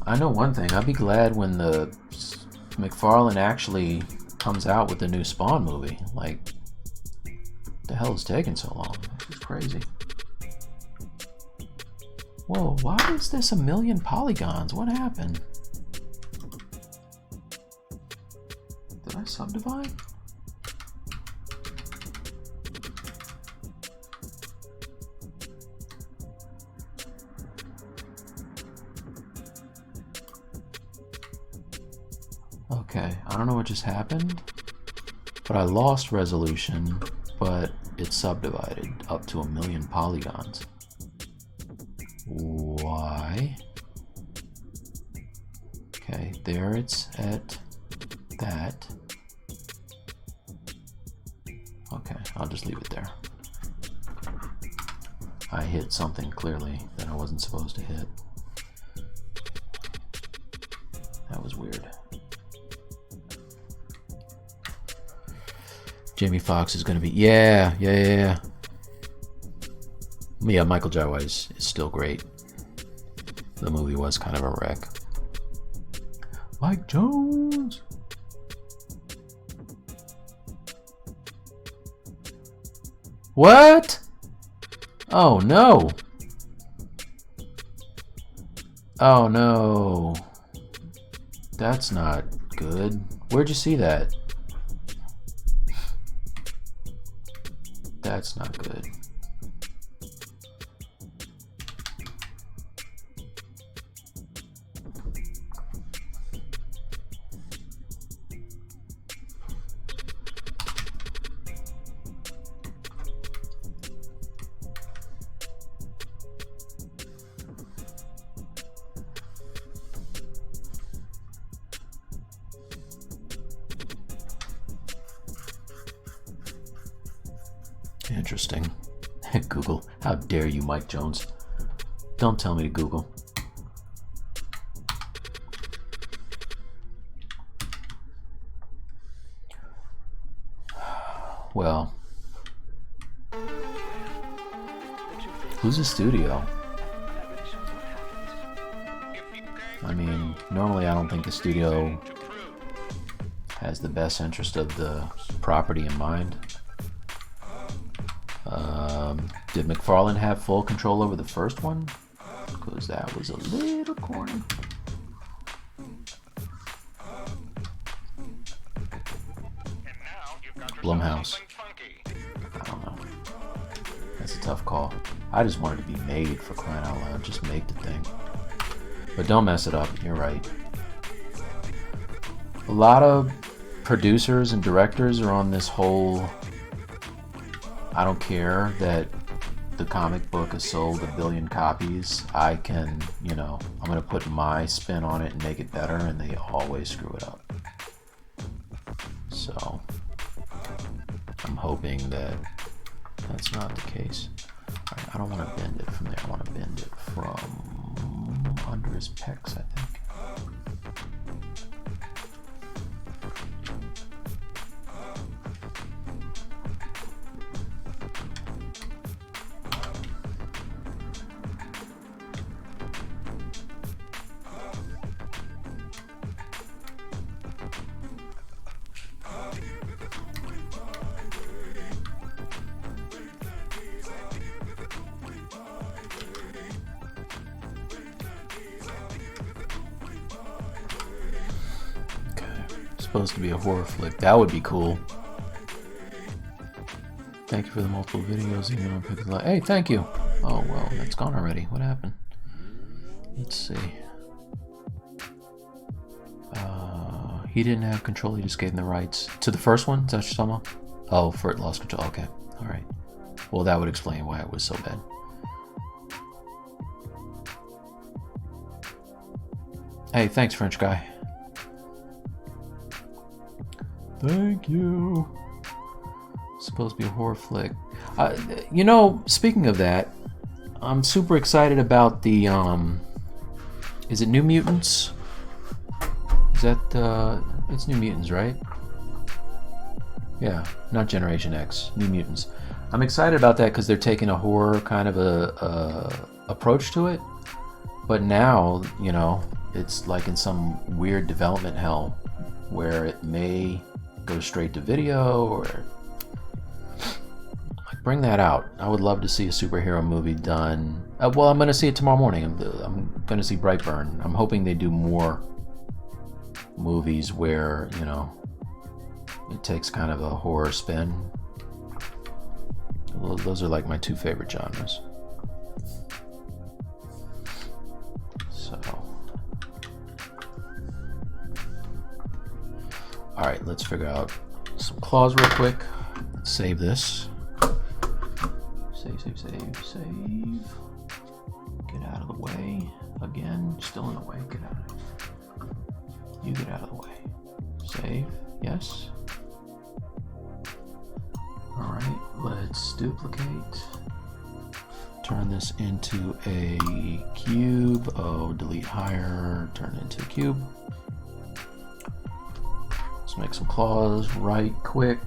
I know one thing. I'd be glad when the McFarlane actually comes out with the new Spawn movie. Like, the hell is taking so long? This is crazy. Whoa, why is this 1,000,000 polygons? What happened? Did I subdivide? Okay, I don't know what just happened, but I lost resolution, but it subdivided up to 1,000,000 polygons. Why? Okay, there it's at that. Okay, I'll just leave it there. I hit something clearly that I wasn't supposed to hit. That was weird. Jamie Foxx is gonna be, yeah. Yeah, Michael Jai White is still great. The movie was kind of a wreck. Mike Jones! What? Oh no! Oh no. That's not good. Where'd you see that? That's not good. Interesting. Google. How dare you, Mike Jones? Don't tell me to Google. Well, who's the studio? I mean, normally I don't think the studio has the best interest of the property in mind. Did McFarlane have full control over the first one? Because that was a little corny. Blumhouse. I don't know. That's a tough call. I just want it to be made, for crying out loud. Just make the thing. But don't mess it up. You're right. A lot of producers and directors are on this whole, I don't care that the comic book has sold 1 billion copies. I can, you know, I'm going to put my spin on it and make it better, and they always screw it up. So I'm hoping that that's not the case. All right, I don't want to bend it from there. I want to bend it from under his pecs, I think. Supposed to be a horror flick. That would be cool. Thank you for the multiple videos. Even on Pixel. Hey, thank you. Oh well, that's gone already. What happened? Let's see. He didn't have control. He just gave him the rights to the first one. Is that what you're talking about? Oh, for it lost control. Okay, all right. Well, that would explain why it was so bad. Hey, thanks, French guy. Thank you. Supposed to be a horror flick. You know, speaking of that, I'm super excited about the is it New Mutants? Is that it's New Mutants, right? Yeah, not Generation X, New Mutants. I'm excited about that because they're taking a horror kind of a approach to it. But now, you know, it's like in some weird development hell where it may go straight to video, or like bring that out. I would love to see a superhero movie done. Well, I'm going to see it tomorrow morning. I'm going to see Brightburn. I'm hoping they do more movies where, you know, it takes kind of a horror spin. Those are like my two favorite genres. So, all right, let's figure out some claws real quick. Let's save this. Save. Get out of the way. Again, still in the way. Get out of it. You get out of the way. Save. Yes. All right, let's duplicate. Turn this into a cube. Oh, delete higher. Turn it into a cube. Let's make some claws right quick.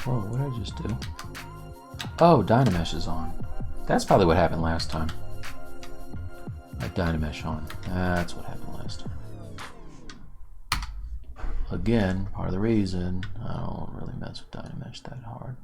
Whoa, what did I just do? Oh, Dynamesh is on. That's probably what happened last time. I Dynamesh on. That's what happened last time. Again, part of the reason I don't really mess with Dynamesh that hard.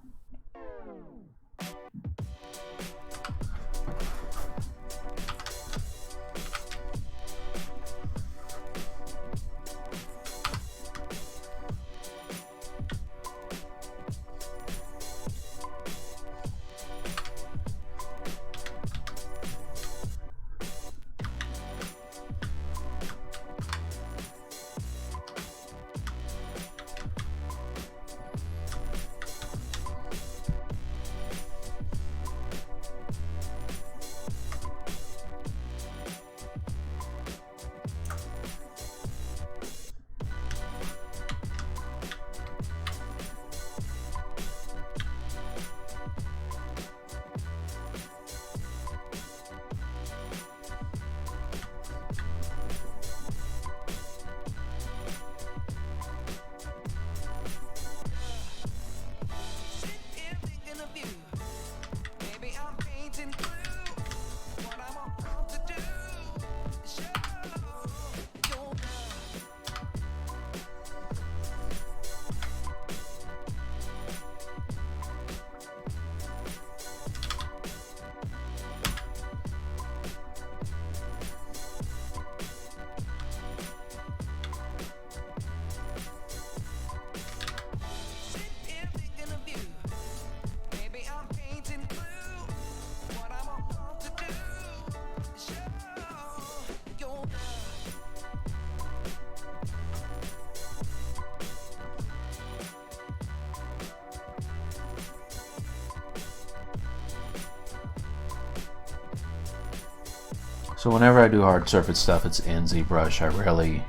So whenever I do hard surface stuff, it's in ZBrush. I rarely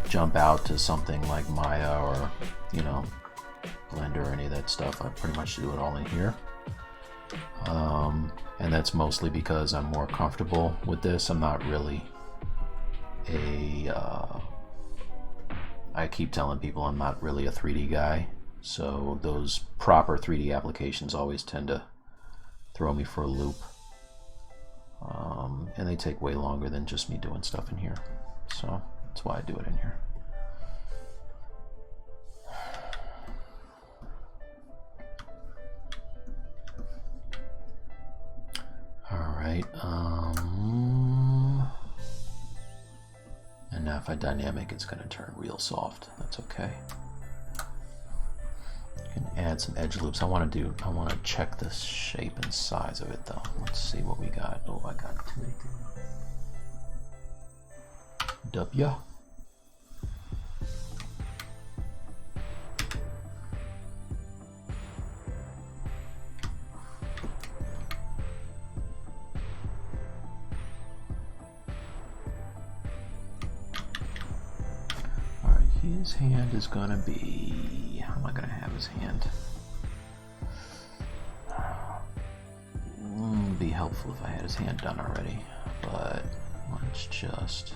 jump out to something like Maya or, you know, Blender or any of that stuff. I pretty much do it all in here. And that's mostly because I'm more comfortable with this. I'm not really I keep telling people I'm not really a 3D guy. So those proper 3D applications always tend to throw me for a loop. And they take way longer than just me doing stuff in here. So that's why I do it in here. All right. And now if I dynamic, it's going to turn real soft. That's okay. I can add some edge loops. I want to check the shape and size of it though. Let's see what we got. Oh, I got W. All right, his hand is gonna be. How am I gonna have his hand? Be helpful if I had his hand done already, but let's just, for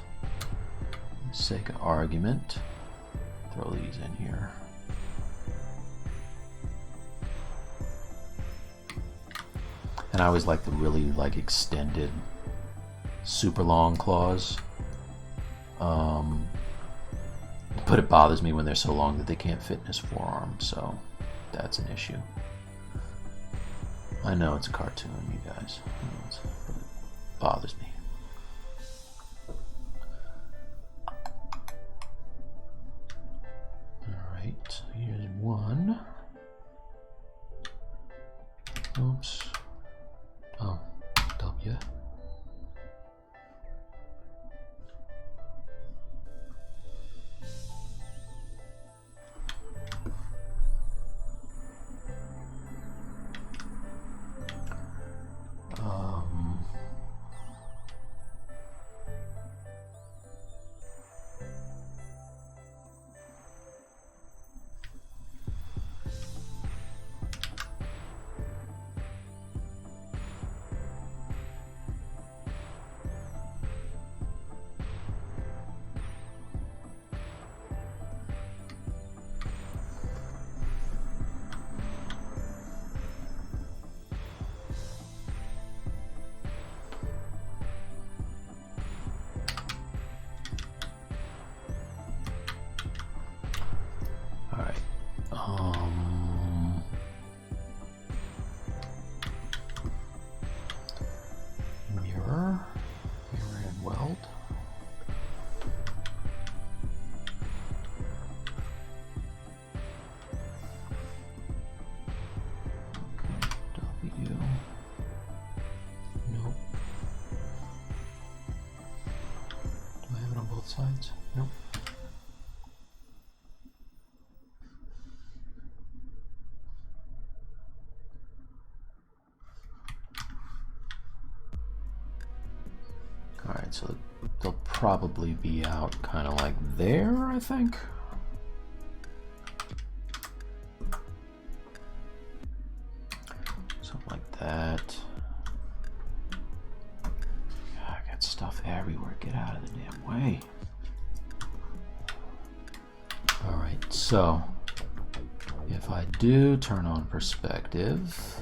the sake of argument, throw these in here. And I always like the really like extended, super long claws. But it bothers me when they're so long that they can't fit in his forearm, so that's an issue. I know it's a cartoon, you guys, but it bothers me. Alright, here's one. Oops. Oh, W. Sides? Nope. Alright, so they'll probably be out kind of like there, I think. Something like that. God, I got stuff everywhere. Get out of the damn way. Alright, so if I do turn on perspective,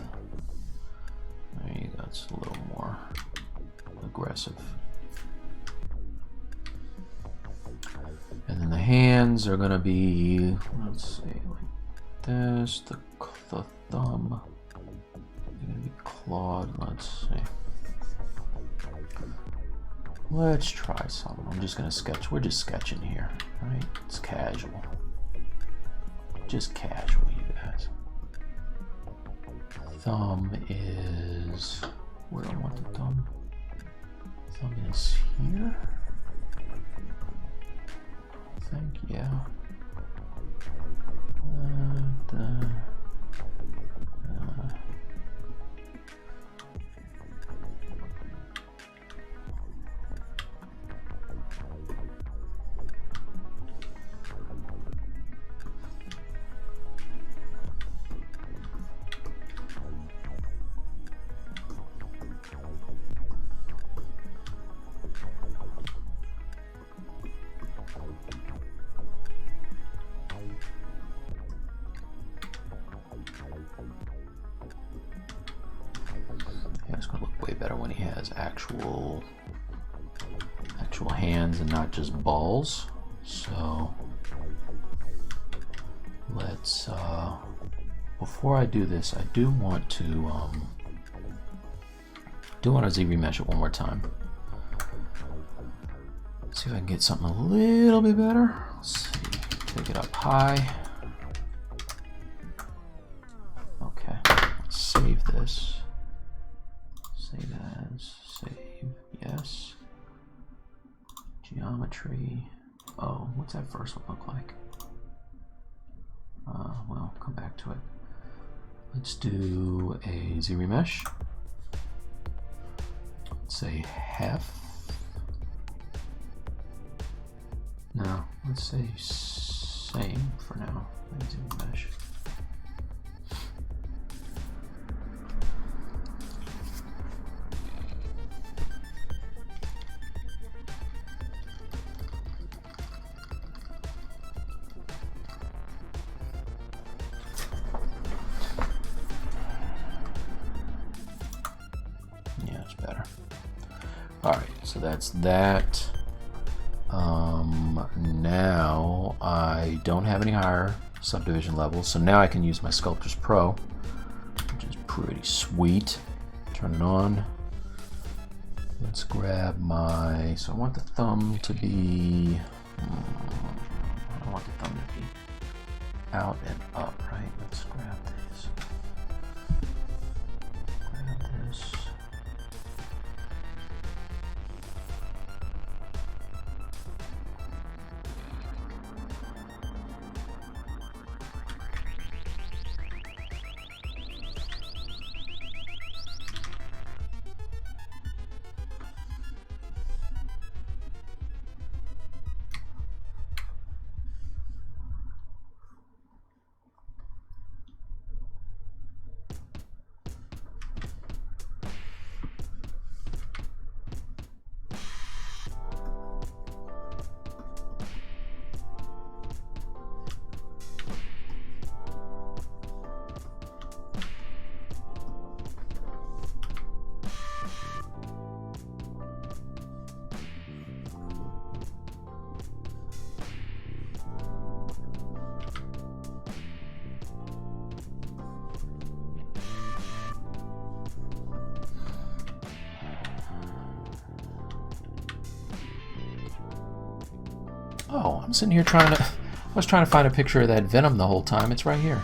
there you go, it's a little more aggressive. And then the hands are going to be, let's see, like this, the thumb, they're going to be clawed, let's see. Let's try some. I'm just going to sketch. We're just sketching here, right? It's casual. Just casual, you guys. Thumb is... Where do I want the thumb? Thumb is here. I think, yeah. when he has actual hands and not just balls. So let's before I do this, I do want to ZRemesher it one more time. See if I can get something a little bit better. Let's see. Take it up high. Okay. Let's save this. Save as. Save. Yes. Geometry. Oh, what's that first one look like? Well, come back to it. Let's do a ZRemesh. Let's say half. No, let's say same for now. ZRemesh. Yeah, it's better. All right, so that's that. Now I don't have any higher subdivision levels, so now I can use my Sculptors Pro, which is pretty sweet. Turn it on. Let's grab my, so I want the thumb to be, I want the thumb to be out and up, right? Let's grab this. Grab this. Oh, I'm sitting here I was trying to find a picture of that Venom the whole time. It's right here.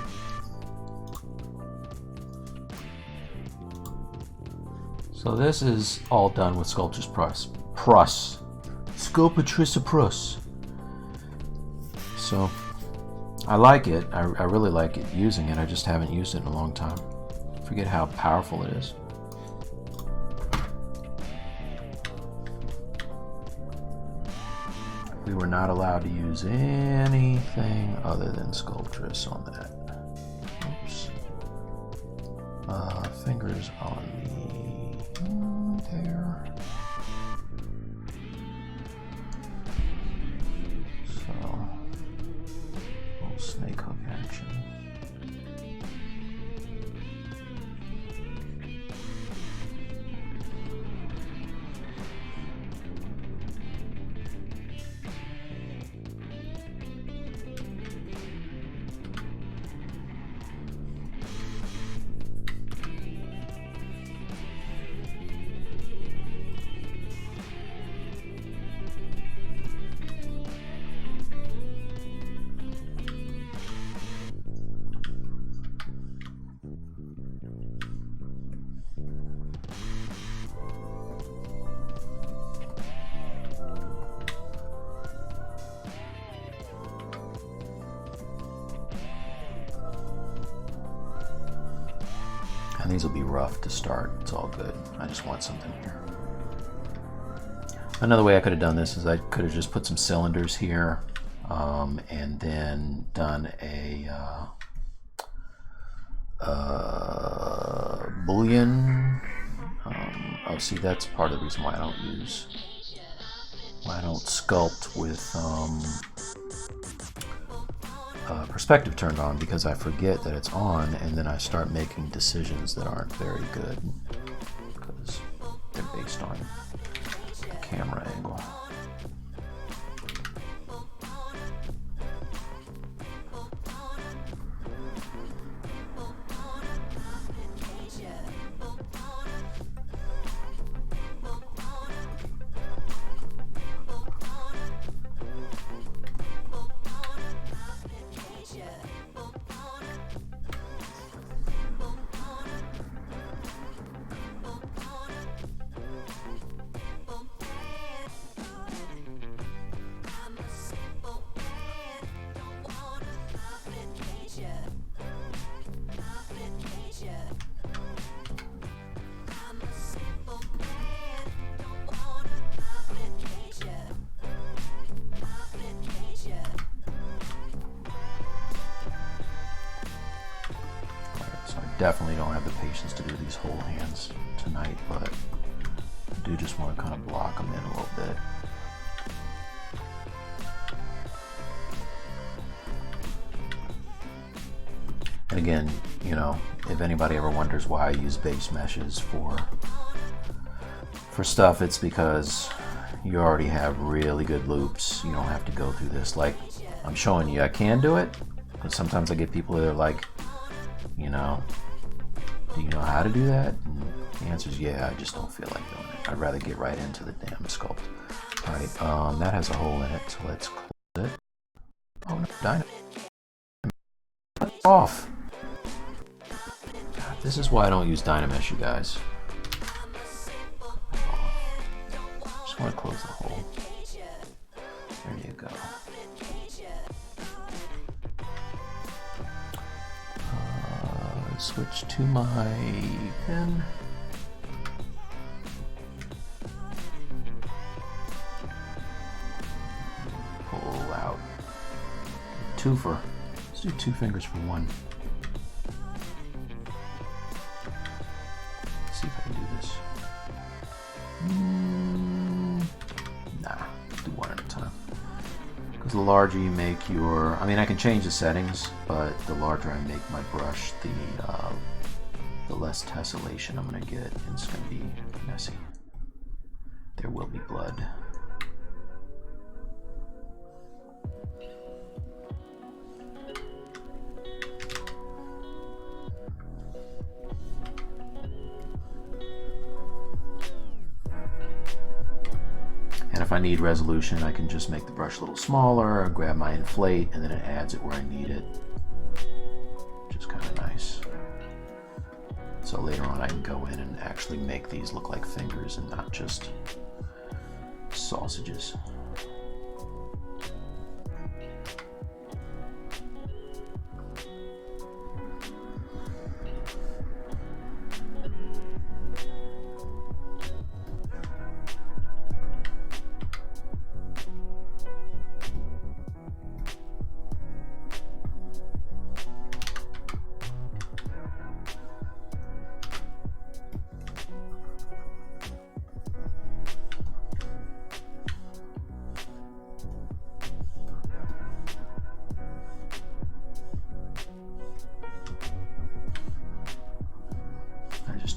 So this is all done with Sculptors Pro. Sculptors Pro. So I like it. I really like it using it. I just haven't used it in a long time. Forget how powerful it is. We were not allowed to use anything other than Sculptors on that. Oops. Fingers on the there. So, little snake hook action. And these will be rough to start. It's all good. I just want something here. Another way I could have done this is I could have just put some cylinders here and then done a Boolean. Oh, see, that's part of the reason why I don't sculpt with perspective turned on, because I forget that it's on and then I start making decisions that aren't very good because definitely don't have the patience to do these whole hands tonight, but I do just want to kind of block them in a little bit. And again, you know, if anybody ever wonders why I use base meshes for stuff, it's because you already have really good loops. You don't have to go through this. Like, I'm showing you I can do it, but sometimes I get people that are like, you know, do you know how to do that? And the answer is yeah, I just don't feel like doing it. I'd rather get right into the damn sculpt. Alright, that has a hole in it, so let's close it. Oh no, dynamite. Off! God, this is why I don't use Dynamesh, you guys. Just want to close the hole. There you go. Switch to my pen. Pull out. Twofer. Let's do 2 fingers for 1. Let's see if I can do this. Nah, do 1 at a time. Because the larger you make your, I mean, I can change the settings, but the larger I make my brush, the less tessellation I'm going to get, and it's going to be messy. There will be blood. And if I need resolution, I can just make the brush a little smaller, or grab my inflate, and then it adds it where I need it. Which is kind of nice. So later on I can go in and actually make these look like fingers and not just sausages.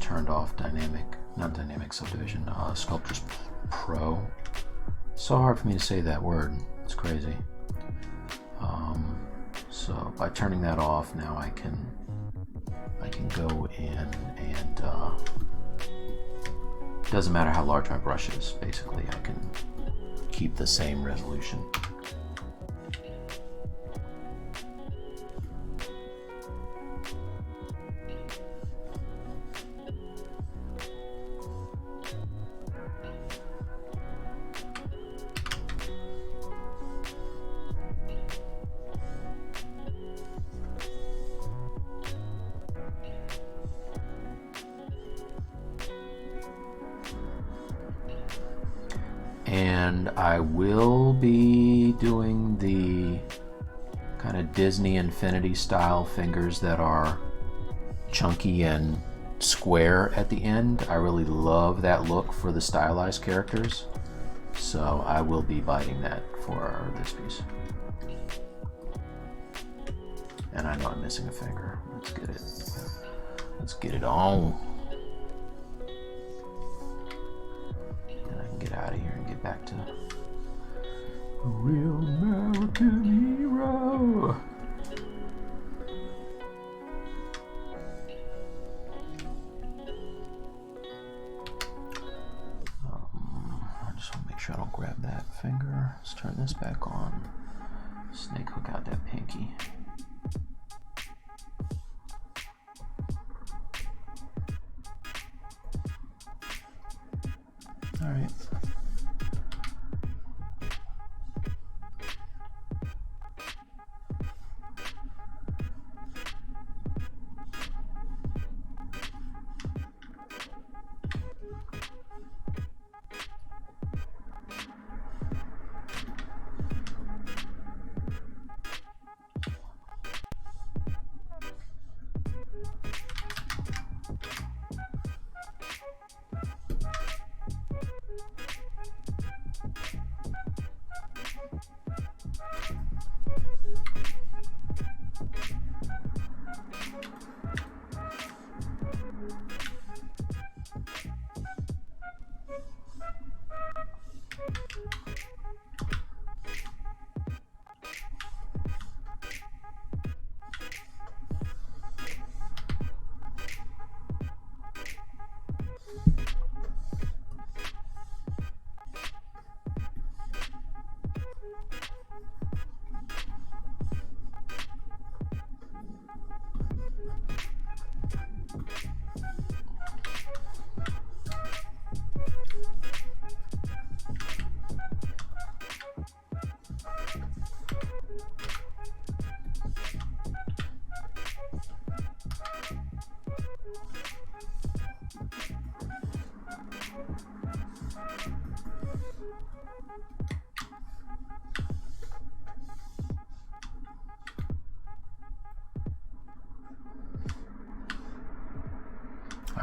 Turned off not dynamic subdivision, Sculptors Pro. So hard for me to say that word, it's crazy. So by turning that off, now I can go in and doesn't matter how large my brush is, basically I can keep the same resolution. And I will be doing the kind of Disney Infinity style fingers that are chunky and square at the end. I really love that look for the stylized characters. So I will be biting that for this piece. And I know I'm missing a finger. Let's get it. Let's get it on. Get out of here and get back to a real American hero. I just want to make sure I don't grab that finger. Let's turn this back on. Snake hook out that pinky. All right.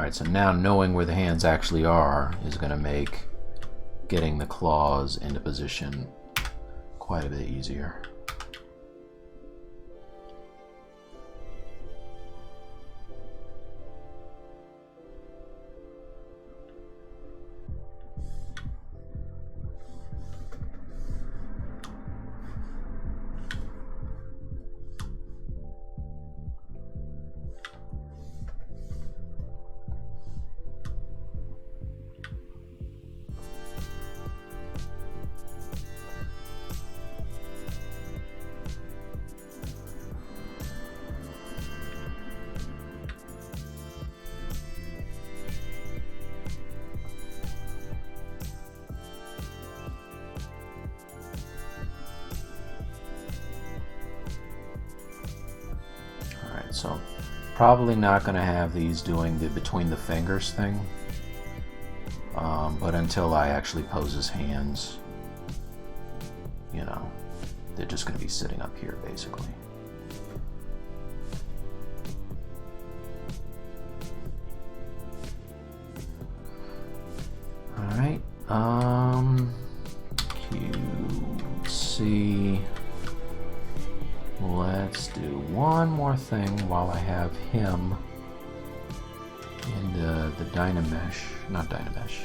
Alright, so now knowing where the hands actually are is going to make getting the claws into position quite a bit easier. So probably not going to have these doing the between the fingers thing, but until I actually pose his hands, you know, they're just going to be sitting up here basically. All right, QC. Let's do one more thing while I have him in the Dynamesh, not Dynamesh.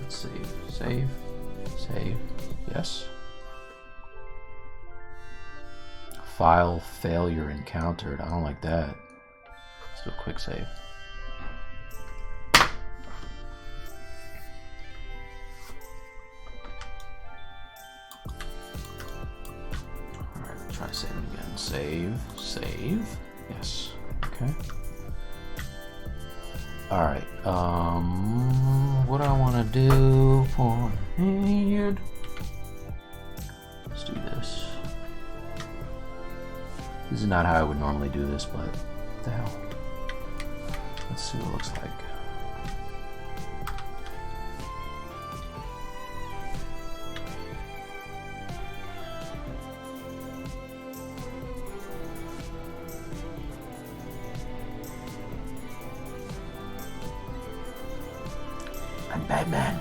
Let's save, yes. File failure encountered, I don't like that. Let's do a quick save. Try saving again. Save. Yes. Okay. Alright. What do I want to do for head? Let's do this. This is not how I would normally do this, but what the hell? Let's see what it looks like. I'm Batman.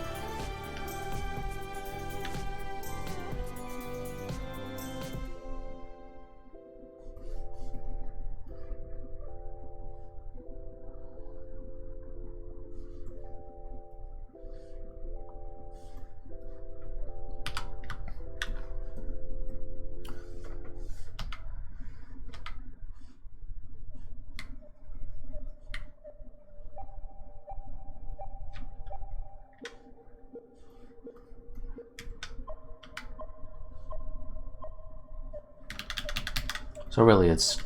So really it's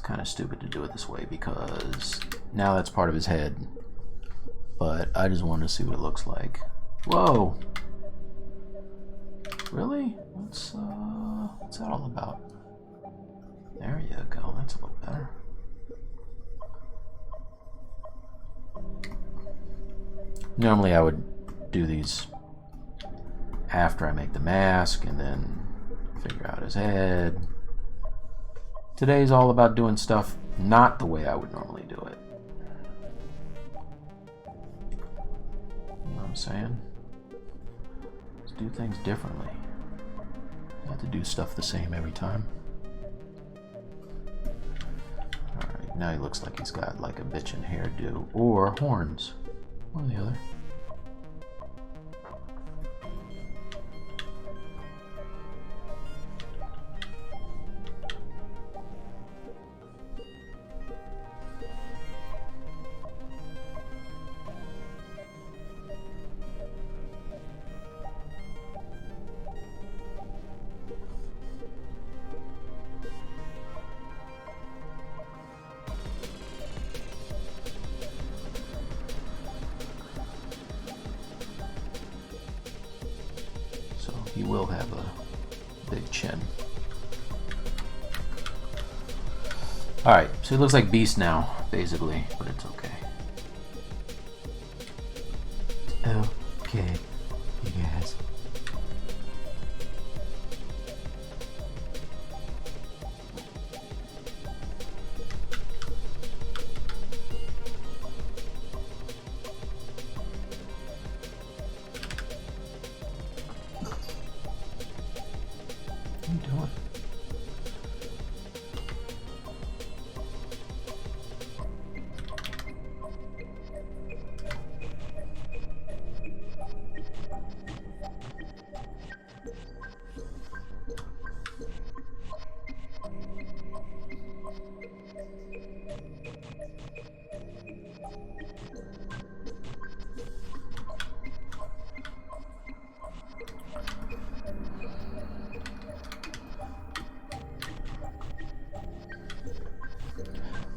kind of stupid to do it this way because now that's part of his head, but I just want to see what it looks like. Whoa! Really? What's that all about? There you go, that's a little better. Normally I would do these after I make the mask and then figure out his head. Today's all about doing stuff not the way I would normally do it. You know what I'm saying? Let's do things differently. You have to do stuff the same every time. Alright, now he looks like he's got like a bitchin' hairdo or horns. One or the other. He will have a big chin. Alright, so he looks like Beast now, basically, but it's okay. Okay, you guys. What are you doing?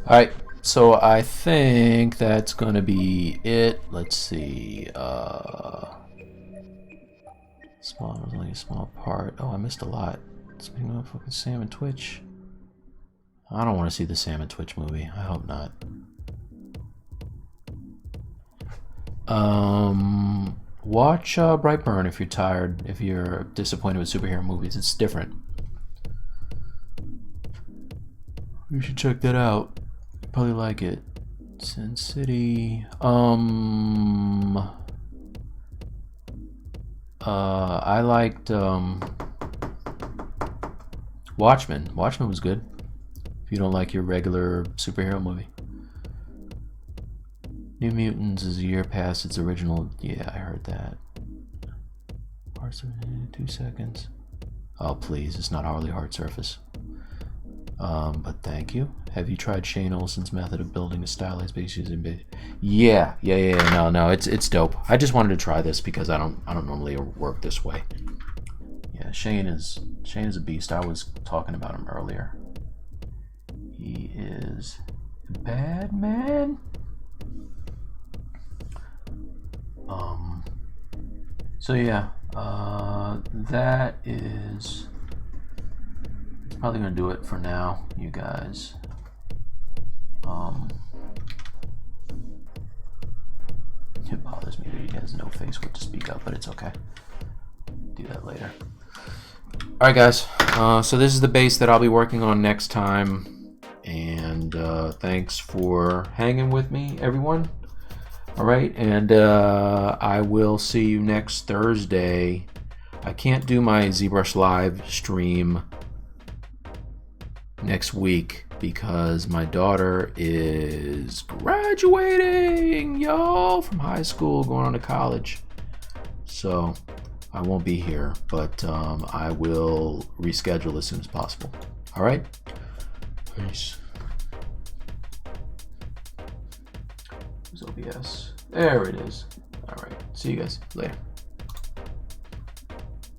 Alright, so I think that's gonna be it. Let's see. Small, it was only a small part. Oh, I missed a lot. Speaking of fucking Sam and Twitch. I don't want to see the Sam and Twitch movie. I hope not. Watch Brightburn if you're tired, if you're disappointed with superhero movies. It's different. You should check that out. You'd probably like it. Sin City. I liked Watchmen. Watchmen was good. If you don't like your regular superhero movie. New Mutants is a year past its original. Yeah, I heard that. 2 seconds. Oh, please, it's not Harley Hard Surface. But thank you. Have you tried Shane Olsen's method of building a stylized base using Yeah. No, it's dope. I just wanted to try this because I don't normally work this way. Yeah, Shane is a beast. I was talking about him earlier. He is a bad man. So yeah, that is probably gonna do it for now, you guys. It bothers me that he has no Facebook to speak up, but it's okay. Do that later. Alright guys, so this is the base that I'll be working on next time, and thanks for hanging with me, everyone. Alright, and I will see you next Thursday. I can't do my ZRemesher live stream next week because my daughter is graduating, y'all, from high school, going on to college. So I won't be here, but I will reschedule as soon as possible. All right? Peace. Where's OBS? There it is. All right. See you guys later.